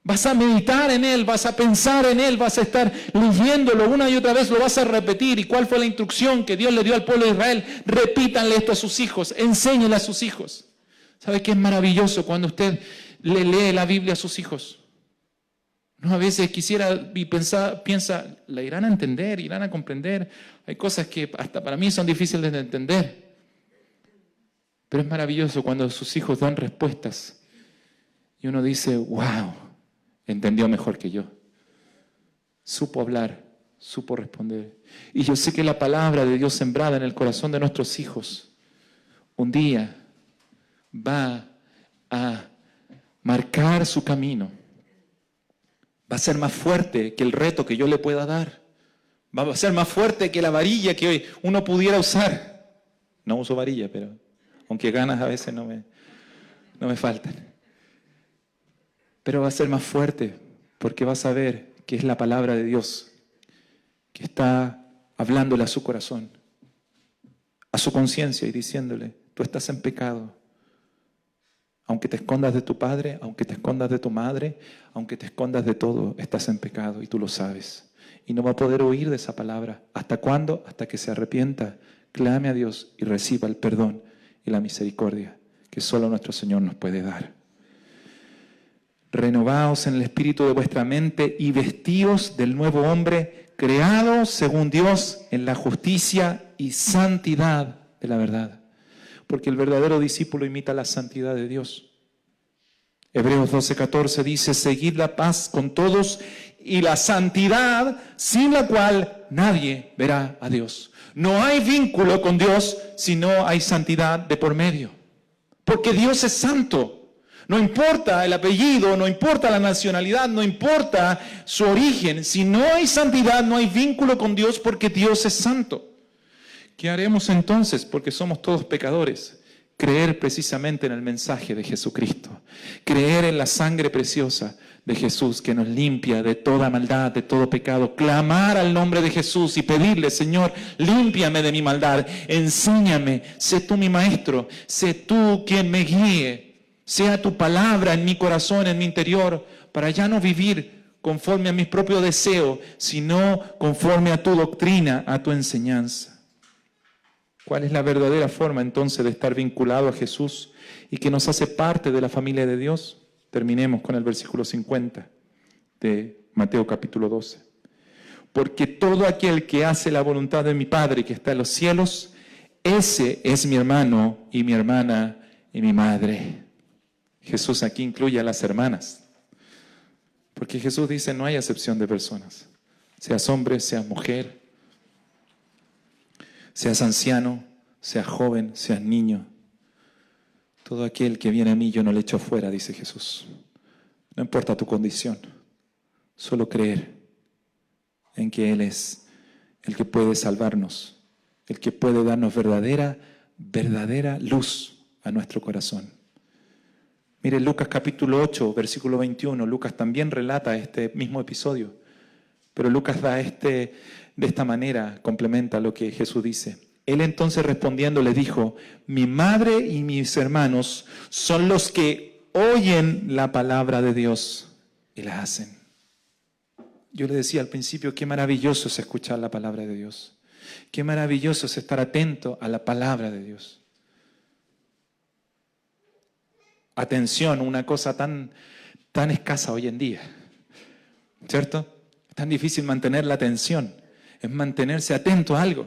Vas a meditar en él, vas a pensar en él, vas a estar leyéndolo una y otra vez, lo vas a repetir. ¿Y cuál fue la instrucción que Dios le dio al pueblo de Israel? Repítanle esto a sus hijos, enséñenle a sus hijos. ¿Sabe qué es maravilloso cuando usted le lee la Biblia a sus hijos? No, a veces quisiera y piensa, la irán a entender, irán a comprender. Hay cosas que hasta para mí son difíciles de entender. Pero es maravilloso cuando sus hijos dan respuestas y uno dice, wow, entendió mejor que yo. Supo hablar, supo responder. Y yo sé que la palabra de Dios sembrada en el corazón de nuestros hijos un día va a marcar su camino. Va a ser más fuerte que el reto que yo le pueda dar. Va a ser más fuerte que la varilla que hoy uno pudiera usar. No uso varilla, pero aunque ganas a veces no me faltan. Pero va a ser más fuerte porque va a saber que es la palabra de Dios que está hablándole a su corazón, a su conciencia y diciéndole, tú estás en pecado. Aunque te escondas de tu padre, aunque te escondas de tu madre, aunque te escondas de todo, estás en pecado y tú lo sabes. Y no va a poder huir de esa palabra. ¿Hasta cuándo? Hasta que se arrepienta, clame a Dios y reciba el perdón y la misericordia que solo nuestro Señor nos puede dar. Renovaos en el espíritu de vuestra mente y vestíos del nuevo hombre, creado según Dios en la justicia y santidad de la verdad. Porque el verdadero discípulo imita la santidad de Dios. Hebreos 12:14 dice, seguid la paz con todos y la santidad sin la cual nadie verá a Dios. No hay vínculo con Dios si no hay santidad de por medio. Porque Dios es santo. No importa el apellido, no importa la nacionalidad, no importa su origen. Si no hay santidad, no hay vínculo con Dios porque Dios es santo. ¿Qué haremos entonces? Porque somos todos pecadores. Creer precisamente en el mensaje de Jesucristo. Creer en la sangre preciosa de Jesús que nos limpia de toda maldad, de todo pecado. Clamar al nombre de Jesús y pedirle, Señor, límpiame de mi maldad. Enséñame, sé tú mi maestro, sé tú quien me guíe. Sea tu palabra en mi corazón, en mi interior, para ya no vivir conforme a mis propios deseos, sino conforme a tu doctrina, a tu enseñanza. ¿Cuál es la verdadera forma entonces de estar vinculado a Jesús y que nos hace parte de la familia de Dios? Terminemos con el versículo 50 de Mateo capítulo 12. Porque todo aquel que hace la voluntad de mi Padre que está en los cielos, ese es mi hermano y mi hermana y mi madre. Jesús aquí incluye a las hermanas. Porque Jesús dice, no hay acepción de personas. Seas hombre, seas mujer, seas anciano, seas joven, seas niño. Todo aquel que viene a mí yo no le echo fuera, dice Jesús. No importa tu condición, solo creer en que Él es el que puede salvarnos, el que puede darnos verdadera luz a nuestro corazón. Mire, Lucas capítulo 8, versículo 21, Lucas también relata este mismo episodio, pero Lucas da de esta manera, complementa lo que Jesús dice. Él entonces respondiendo le dijo, mi madre y mis hermanos son los que oyen la palabra de Dios y la hacen. Yo le decía al principio, qué maravilloso es escuchar la palabra de Dios. Qué maravilloso es estar atento a la palabra de Dios. Atención, una cosa tan escasa hoy en día, ¿cierto? Es tan difícil mantener la atención, es mantenerse atento a algo.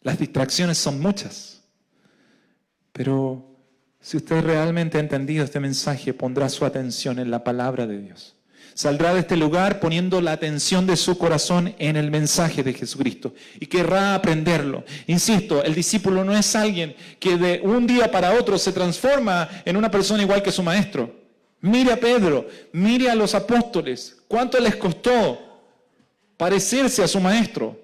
Las distracciones son muchas, pero si usted realmente ha entendido este mensaje, pondrá su atención en la palabra de Dios. Saldrá de este lugar poniendo la atención de su corazón en el mensaje de Jesucristo y querrá aprenderlo. Insisto, el discípulo no es alguien que de un día para otro se transforma en una persona igual que su maestro. Mire a Pedro, mire a los apóstoles. ¿Cuánto les costó parecerse a su maestro?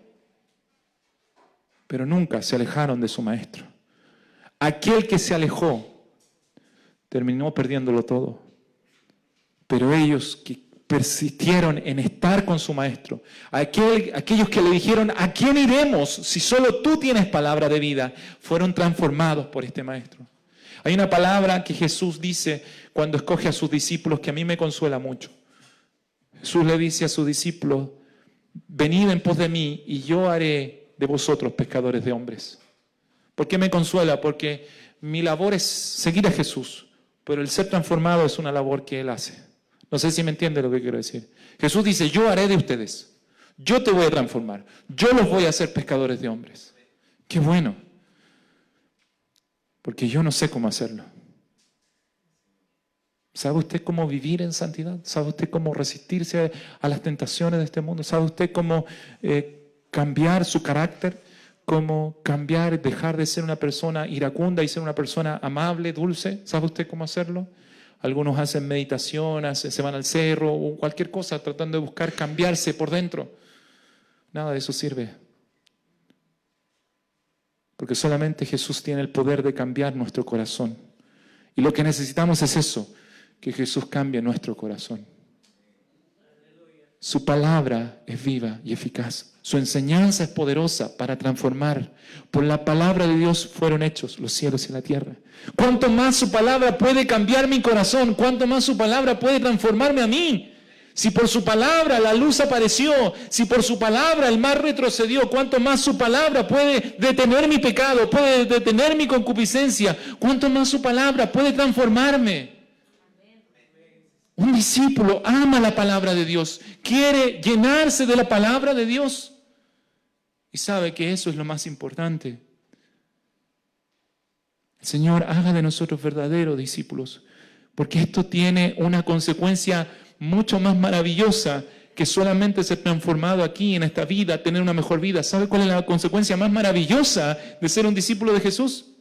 Pero nunca se alejaron de su maestro. Aquel que se alejó terminó perdiéndolo todo. Pero ellos que persistieron en estar con su maestro, aquellos que le dijeron, ¿a quién iremos si solo tú tienes palabra de vida? Fueron transformados por este maestro. Hay una palabra que Jesús dice cuando escoge a sus discípulos que a mí me consuela mucho. Jesús le dice a sus discípulos, venid en pos de mí y yo haré de vosotros pescadores de hombres. ¿Por qué me consuela? Porque mi labor es seguir a Jesús, pero el ser transformado es una labor que Él hace. No sé si me entiende lo que quiero decir. Jesús dice, yo haré de ustedes, yo te voy a transformar, yo los voy a hacer pescadores de hombres. Qué bueno, porque yo no sé cómo hacerlo. ¿Sabe usted cómo vivir en santidad? ¿Sabe usted cómo resistirse a las tentaciones de este mundo? ¿Sabe usted cómo cambiar su carácter? ¿Cómo cambiar, dejar de ser una persona iracunda y ser una persona amable, dulce? ¿Sabe usted cómo hacerlo? Algunos hacen meditación, se van al cerro o cualquier cosa tratando de buscar cambiarse por dentro. Nada de eso sirve. Porque solamente Jesús tiene el poder de cambiar nuestro corazón. Y lo que necesitamos es eso, que Jesús cambie nuestro corazón. Su palabra es viva y eficaz. Su enseñanza es poderosa para transformar. Por la palabra de Dios fueron hechos los cielos y la tierra. ¿Cuánto más su palabra puede cambiar mi corazón? ¿Cuánto más su palabra puede transformarme a mí? Si por su palabra la luz apareció, si por su palabra el mar retrocedió, ¿cuánto más su palabra puede detener mi pecado, puede detener mi concupiscencia? ¿Cuánto más su palabra puede transformarme? Un discípulo ama la palabra de Dios, quiere llenarse de la palabra de Dios y sabe que eso es lo más importante. El Señor haga de nosotros verdaderos discípulos, porque esto tiene una consecuencia mucho más maravillosa que solamente ser transformado aquí en esta vida, tener una mejor vida. ¿Sabe cuál es la consecuencia más maravillosa de ser un discípulo de Jesús?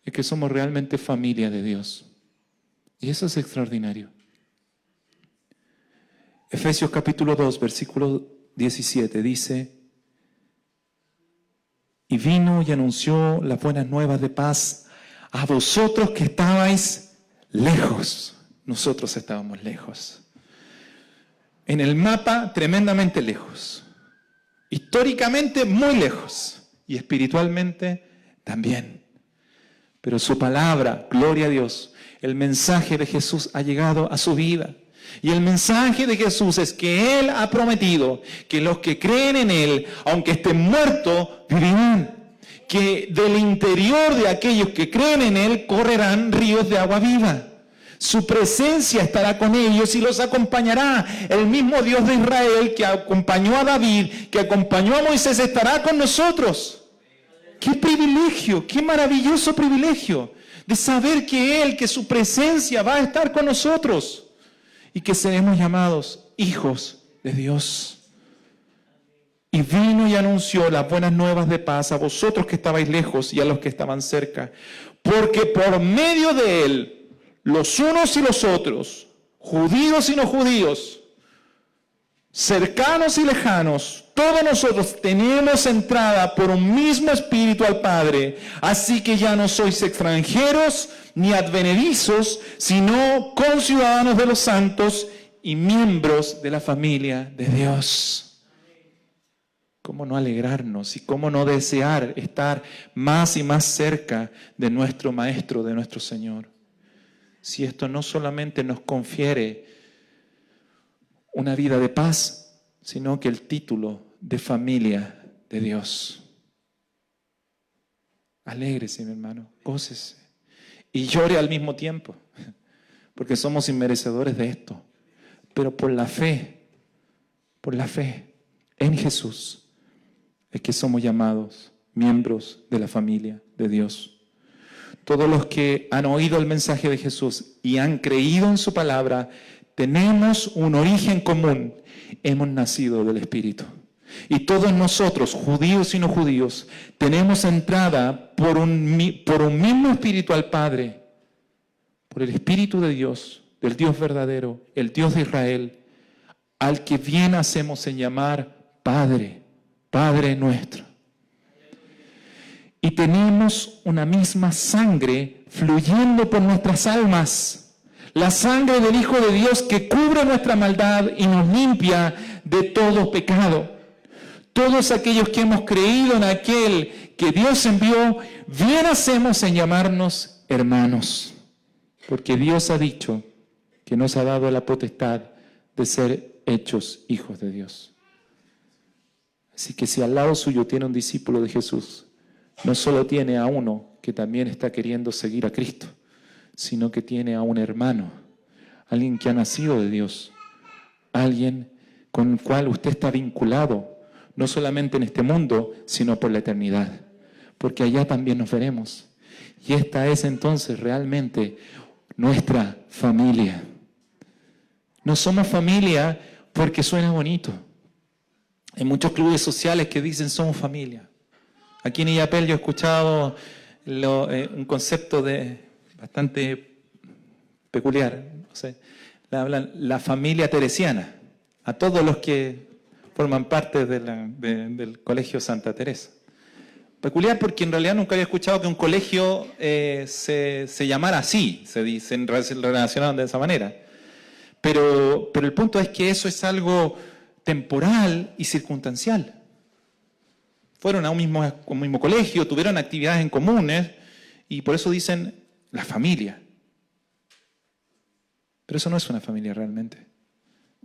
Es que somos realmente familia de Dios. Y eso es extraordinario. Efesios capítulo 2, versículo 17 dice, y vino y anunció las buenas nuevas de paz A vosotros que estabais lejos. Nosotros estábamos lejos. En el mapa, tremendamente lejos. Históricamente, muy lejos. Y espiritualmente, también. Pero su palabra, gloria a Dios, el mensaje de Jesús ha llegado a su vida. Y el mensaje de Jesús es que Él ha prometido que los que creen en Él, aunque estén muertos, vivirán. Que del interior de aquellos que creen en Él correrán ríos de agua viva. Su presencia estará con ellos y los acompañará. El mismo Dios de Israel que acompañó a David, que acompañó a Moisés, estará con nosotros. ¡Qué privilegio! ¡Qué maravilloso privilegio! De saber que Él, que su presencia va a estar con nosotros. Y que seremos llamados hijos de Dios. Y vino y anunció las buenas nuevas de paz a vosotros que estabais lejos y a los que estaban cerca. Porque por medio de Él, los unos y los otros, judíos y no judíos, cercanos y lejanos, todos nosotros tenemos entrada por un mismo Espíritu al Padre. Así que ya no sois extranjeros ni advenedizos, sino conciudadanos de los santos y miembros de la familia de Dios. ¿Cómo no alegrarnos y cómo no desear estar más y más cerca de nuestro Maestro, de nuestro Señor? Si esto no solamente nos confiere una vida de paz, sino que el título de familia de Dios. Alégrese, mi hermano, gócese y llore al mismo tiempo, porque somos inmerecedores de esto, pero por la fe en Jesús, es que somos llamados miembros de la familia de Dios. Todos los que han oído el mensaje de Jesús y han creído en su palabra, tenemos un origen común. Hemos nacido del Espíritu. Y todos nosotros, judíos y no judíos, tenemos entrada por un mismo Espíritu al Padre, por el Espíritu de Dios, del Dios verdadero, el Dios de Israel, al que bien hacemos en llamar Padre, Padre nuestro. Y tenemos una misma sangre fluyendo por nuestras almas. La sangre del Hijo de Dios que cubre nuestra maldad y nos limpia de todo pecado. Todos aquellos que hemos creído en aquel que Dios envió, bien hacemos en llamarnos hermanos. Porque Dios ha dicho que nos ha dado la potestad de ser hechos hijos de Dios. Así que si al lado suyo tiene un discípulo de Jesús, no solo tiene a uno que también está queriendo seguir a Cristo, sino que tiene a un hermano, alguien que ha nacido de Dios, alguien con el cual usted está vinculado, no solamente en este mundo, sino por la eternidad, porque allá también nos veremos. Y esta es entonces realmente nuestra familia. No somos familia porque suena bonito. Hay muchos clubes sociales que dicen somos familia. Aquí en Illapel yo he escuchado un concepto bastante peculiar. No sé, hablan la familia teresiana, a todos los que forman parte del Colegio Santa Teresa. Peculiar porque en realidad nunca había escuchado que un colegio se llamara así, se relacionaban de esa manera. Pero el punto es que eso es algo temporal y circunstancial. Fueron a un mismo colegio, tuvieron actividades en comunes y por eso dicen la familia. Pero eso no es una familia realmente.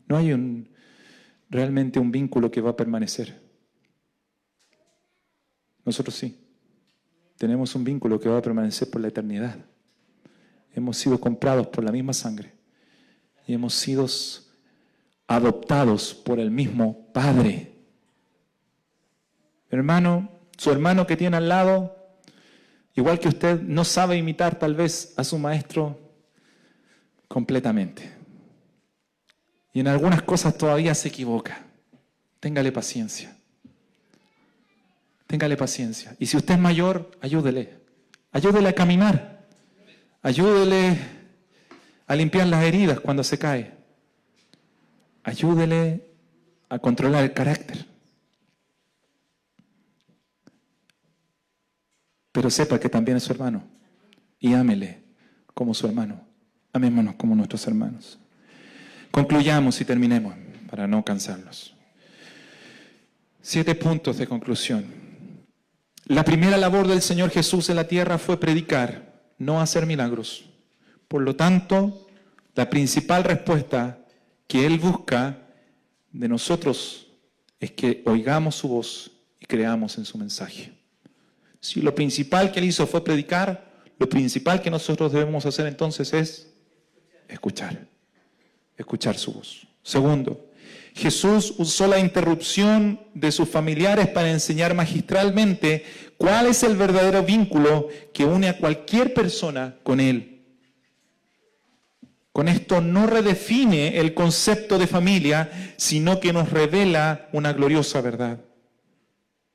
No hay realmente un vínculo que va a permanecer. Nosotros sí. Tenemos un vínculo que va a permanecer por la eternidad. Hemos sido comprados por la misma sangre y hemos sido adoptados por el mismo Padre. Hermano, su hermano que tiene al lado, igual que usted, no sabe imitar tal vez a su maestro completamente. Y en algunas cosas todavía se equivoca. Téngale paciencia. Téngale paciencia. Y si usted es mayor, ayúdele. Ayúdele a caminar. Ayúdele a limpiar las heridas cuando se cae. Ayúdele a controlar el carácter. Pero sepa que también es su hermano y ámele como su hermano. Amémonos como nuestros hermanos. Concluyamos y terminemos para no cansarnos. 7 puntos de conclusión. La primera labor del Señor Jesús en la tierra fue predicar, no hacer milagros. Por lo tanto, la principal respuesta que Él busca de nosotros es que oigamos su voz y creamos en su mensaje. Si lo principal que Él hizo fue predicar, lo principal que nosotros debemos hacer entonces es escuchar su voz. Segundo, Jesús usó la interrupción de sus familiares para enseñar magistralmente cuál es el verdadero vínculo que une a cualquier persona con Él. Con esto no redefine el concepto de familia, sino que nos revela una gloriosa verdad.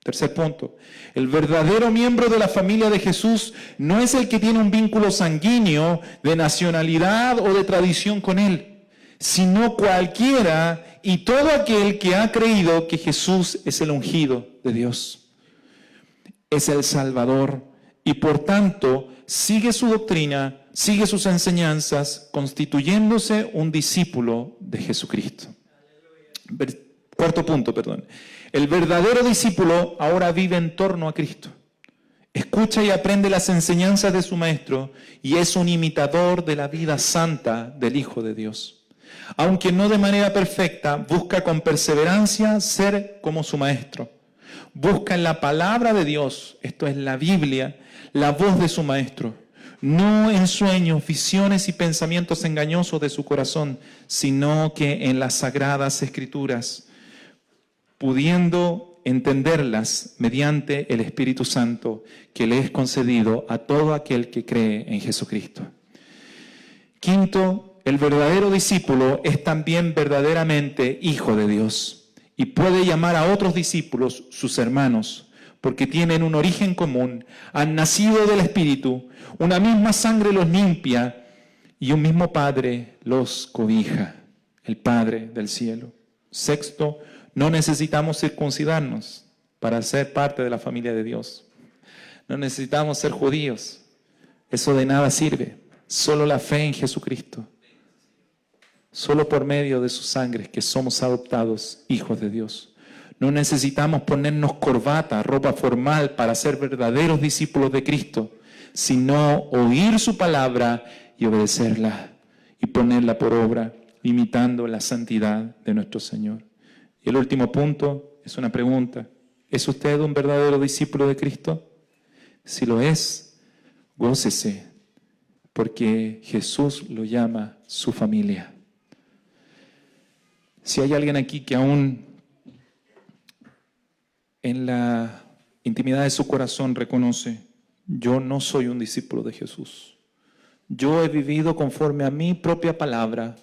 Tercer punto, el verdadero miembro de la familia de Jesús no es el que tiene un vínculo sanguíneo de nacionalidad o de tradición con Él, sino cualquiera y todo aquel que ha creído que Jesús es el ungido de Dios. Es el Salvador y por tanto sigue su doctrina, sigue sus enseñanzas, constituyéndose un discípulo de Jesucristo. Cuarto punto, perdón. El verdadero discípulo ahora vive en torno a Cristo. Escucha y aprende las enseñanzas de su Maestro y es un imitador de la vida santa del Hijo de Dios. Aunque no de manera perfecta, busca con perseverancia ser como su Maestro. Busca en la palabra de Dios, esto es la Biblia, la voz de su Maestro. No en sueños, visiones y pensamientos engañosos de su corazón, sino que en las sagradas Escrituras, pudiendo entenderlas mediante el Espíritu Santo que le es concedido a todo aquel que cree en Jesucristo. Quinto, el verdadero discípulo es también verdaderamente hijo de Dios y puede llamar a otros discípulos sus hermanos, porque tienen un origen común, han nacido del Espíritu, una misma sangre los limpia y un mismo Padre los cobija, el Padre del cielo. Sexto, no necesitamos circuncidarnos para ser parte de la familia de Dios. No necesitamos ser judíos. Eso de nada sirve. Solo la fe en Jesucristo. Solo por medio de su sangre que somos adoptados hijos de Dios. No necesitamos ponernos corbata, ropa formal para ser verdaderos discípulos de Cristo, sino oír su palabra y obedecerla y ponerla por obra, imitando la santidad de nuestro Señor. Y el último punto es una pregunta. ¿Es usted un verdadero discípulo de Cristo? Si lo es, gócese, porque Jesús lo llama su familia. Si hay alguien aquí que aún en la intimidad de su corazón reconoce, yo no soy un discípulo de Jesús. Yo he vivido conforme a mi propia palabra.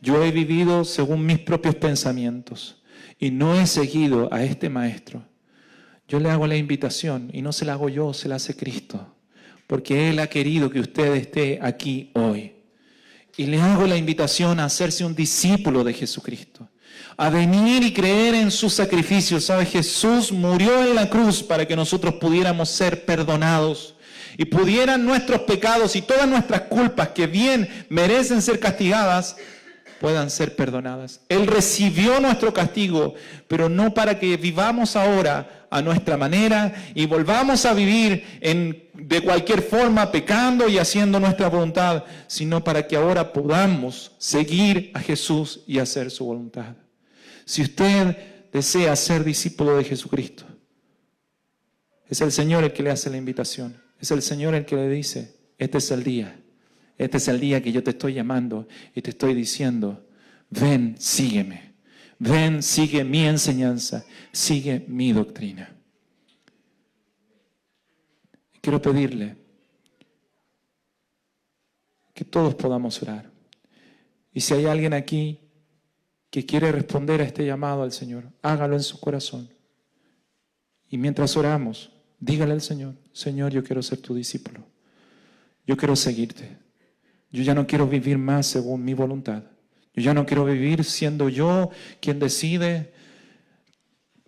Yo he vivido según mis propios pensamientos y no he seguido a este Maestro. Yo le hago la invitación y no se la hago yo, se la hace Cristo, porque Él ha querido que usted esté aquí hoy. Y le hago la invitación a hacerse un discípulo de Jesucristo, a venir y creer en su sacrificio. ¿Sabe? Jesús murió en la cruz para que nosotros pudiéramos ser perdonados y pudieran nuestros pecados y todas nuestras culpas que bien merecen ser castigadas, puedan ser perdonadas. Él recibió nuestro castigo, pero no para que vivamos ahora a nuestra manera y volvamos a vivir de cualquier forma pecando y haciendo nuestra voluntad, sino para que ahora podamos seguir a Jesús y hacer su voluntad. Si usted desea ser discípulo de Jesucristo, es el Señor el que le hace la invitación. Es el Señor el que le dice, este es el día. Este es el día que yo te estoy llamando y te estoy diciendo, ven, sígueme. Ven, sigue mi enseñanza, sigue mi doctrina. Quiero pedirle que todos podamos orar. Y si hay alguien aquí que quiere responder a este llamado al Señor, hágalo en su corazón. Y mientras oramos, dígale al Señor, Señor, yo quiero ser tu discípulo. Yo quiero seguirte. Yo ya no quiero vivir más según mi voluntad. Yo ya no quiero vivir siendo yo quien decide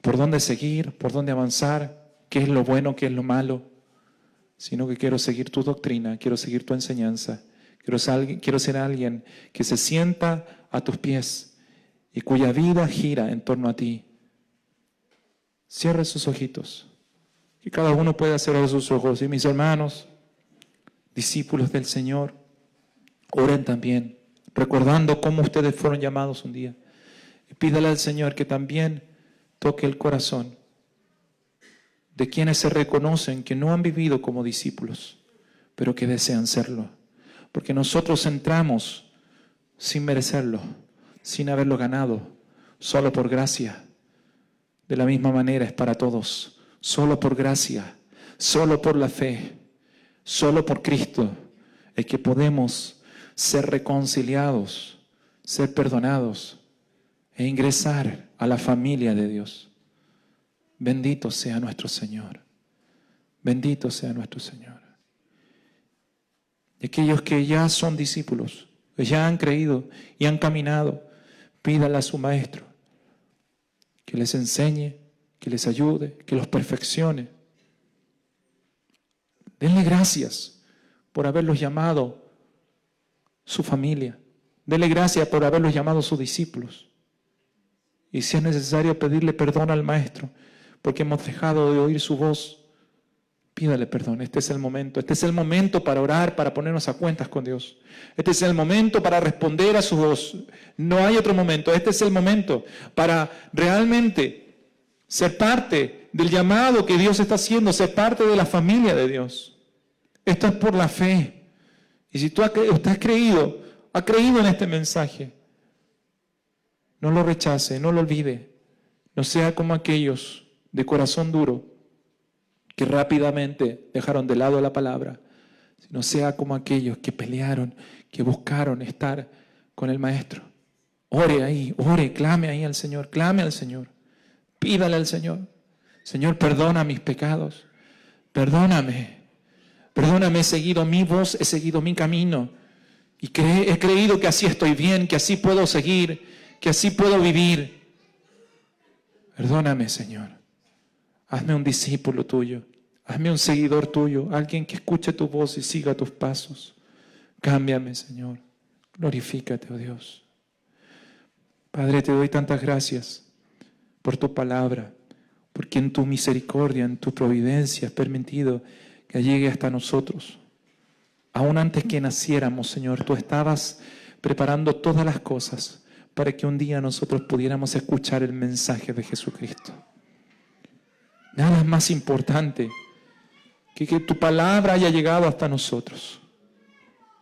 por dónde seguir, por dónde avanzar, qué es lo bueno, qué es lo malo. sino que quiero seguir tu doctrina, quiero seguir tu enseñanza. Quiero ser alguien que se sienta a tus pies y cuya vida gira en torno a ti. Cierra sus ojitos, que cada uno pueda cerrar sus ojos. Y mis hermanos, discípulos del Señor, oren también, recordando cómo ustedes fueron llamados un día. Y pídale al Señor que también toque el corazón de quienes se reconocen que no han vivido como discípulos, pero que desean serlo. Porque nosotros entramos sin merecerlo, sin haberlo ganado, solo por gracia. De la misma manera es para todos, solo por gracia, solo por la fe, solo por Cristo es que podemos ser reconciliados, ser perdonados e ingresar a la familia de Dios. Bendito sea nuestro Señor, bendito sea nuestro Señor. Y aquellos que ya son discípulos, que ya han creído y han caminado, pídale a su Maestro que les enseñe, que les ayude, que los perfeccione. Denle gracias por haberlos llamado su familia. Denle gracias por haberlos llamado sus discípulos. Y si es necesario pedirle perdón al Maestro, porque hemos dejado de oír su voz, pídale perdón. Este es el momento. Este es el momento para orar, para ponernos a cuentas con Dios. Este es el momento para responder a su voz. No hay otro momento. Este es el momento para realmente ser parte del llamado que Dios está haciendo, ser parte de la familia de Dios. Esto es por la fe. Y si usted ha creído en este mensaje, no lo rechace, no lo olvide. No sea como aquellos de corazón duro que rápidamente dejaron de lado la palabra, sino sea como aquellos que pelearon, que buscaron estar con el Maestro. Ore ahí, ore, clame ahí al Señor, clame al Señor, pídale al Señor. Señor, perdona mis pecados, perdóname, he seguido mi voz, he seguido mi camino, y he creído que así estoy bien, que así puedo seguir, que así puedo vivir. Perdóname, Señor. Hazme un discípulo tuyo, hazme un seguidor tuyo, alguien que escuche tu voz y siga tus pasos. Cámbiame, Señor. Glorifícate, oh Dios. Padre, te doy tantas gracias por tu palabra, porque en tu misericordia, en tu providencia has permitido que llegue hasta nosotros. Aún antes que naciéramos, Señor, tú estabas preparando todas las cosas para que un día nosotros pudiéramos escuchar el mensaje de Jesucristo. Nada más importante que tu palabra haya llegado hasta nosotros.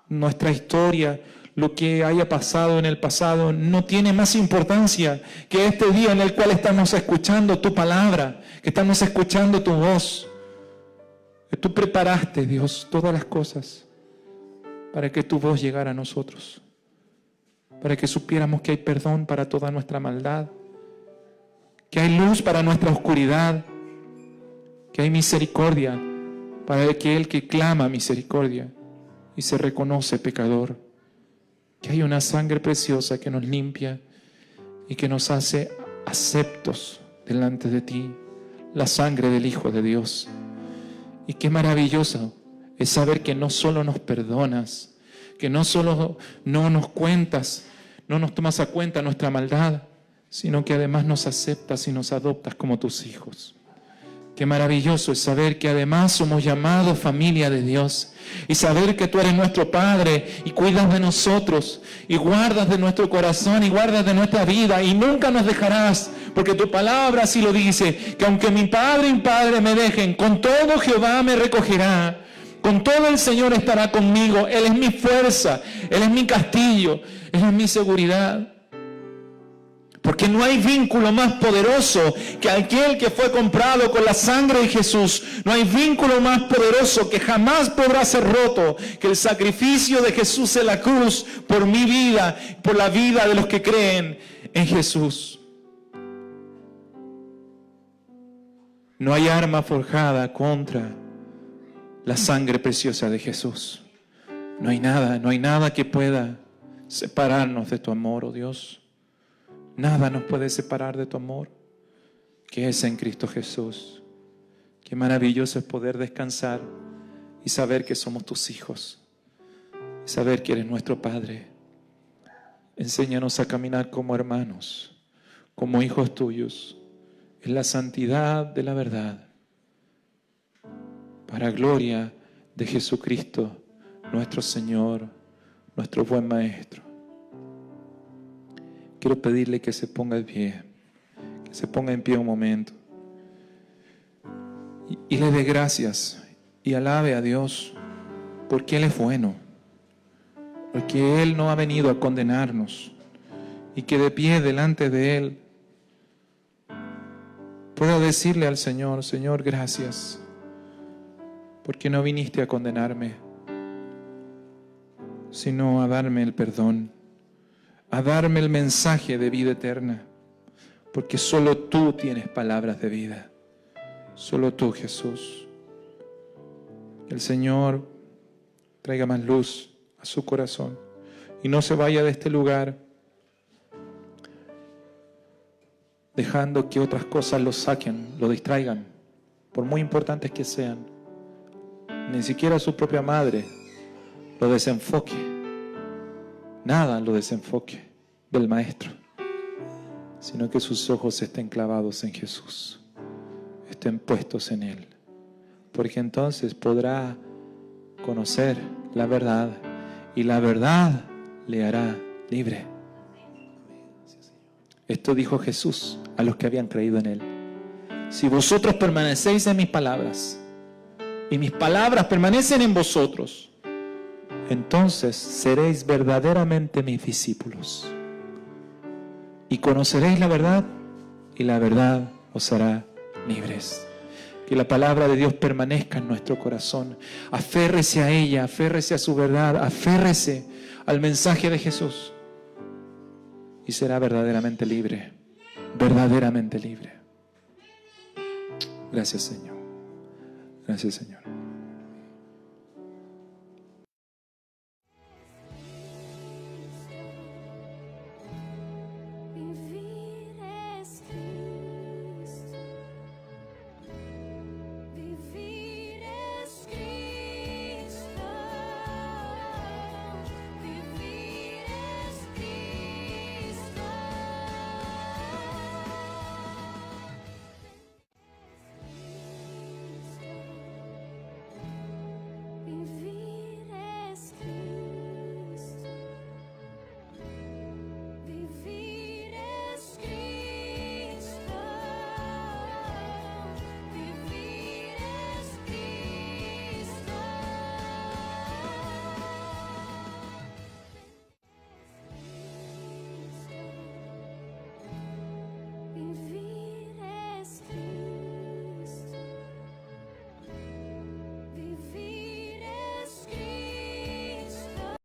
Nuestra historia, lo que haya pasado en el pasado, no tiene más importancia que este día en el cual estamos escuchando tu palabra, que estamos escuchando tu voz. Que tú preparaste, Dios, todas las cosas para que tu voz llegara a nosotros, para que supiéramos que hay perdón para toda nuestra maldad, que hay luz para nuestra oscuridad, que hay misericordia para aquel que clama misericordia y se reconoce pecador, que hay una sangre preciosa que nos limpia y que nos hace aceptos delante de ti, la sangre del Hijo de Dios. Y qué maravilloso es saber que no solo nos perdonas, que no solo no nos cuentas, no nos tomas a cuenta nuestra maldad, sino que además nos aceptas y nos adoptas como tus hijos. Qué maravilloso es saber que además somos llamados familia de Dios y saber que tú eres nuestro Padre y cuidas de nosotros y guardas de nuestro corazón y guardas de nuestra vida y nunca nos dejarás, porque tu palabra así lo dice, que aunque mi padre y mi padre me dejen, con todo Jehová me recogerá, con todo el Señor estará conmigo. Él es mi fuerza, Él es mi castillo, Él es mi seguridad. Porque no hay vínculo más poderoso que aquel que fue comprado con la sangre de Jesús. No hay vínculo más poderoso que jamás podrá ser roto que el sacrificio de Jesús en la cruz por mi vida, por la vida de los que creen en Jesús. No hay arma forjada contra la sangre preciosa de Jesús. No hay nada que pueda separarnos de tu amor, oh Dios. Nada nos puede separar de tu amor, que es en Cristo Jesús. Qué maravilloso es poder descansar y saber que somos tus hijos, y saber que eres nuestro Padre. Enséñanos a caminar como hermanos, como hijos tuyos, en la santidad de la verdad, para gloria de Jesucristo, nuestro Señor, nuestro buen Maestro. Quiero pedirle que se ponga de pie, que se ponga en pie un momento y le dé gracias y alabe a Dios porque Él es bueno, porque Él no ha venido a condenarnos, y que de pie delante de Él pueda decirle al Señor: Señor, gracias, porque no viniste a condenarme, sino a darme el perdón, a darme el mensaje de vida eterna, porque solo tú tienes palabras de vida, solo tú, Jesús. Que el Señor traiga más luz a su corazón y no se vaya de este lugar dejando que otras cosas lo saquen, lo distraigan, por muy importantes que sean. Ni siquiera su propia madre lo desenfoque, nada lo desenfoque del Maestro, sino que sus ojos estén clavados en Jesús, estén puestos en Él, porque entonces podrá conocer la verdad y la verdad le hará libre. Esto dijo Jesús a los que habían creído en Él: si vosotros permanecéis en mis palabras y mis palabras permanecen en vosotros, entonces seréis verdaderamente mis discípulos y conoceréis la verdad, y la verdad os hará libres. Que la palabra de Dios permanezca en nuestro corazón. Aférrese a ella, aférrese a su verdad, aférrese al mensaje de Jesús y será verdaderamente libre, verdaderamente libre. Gracias, Señor. Gracias, Señor.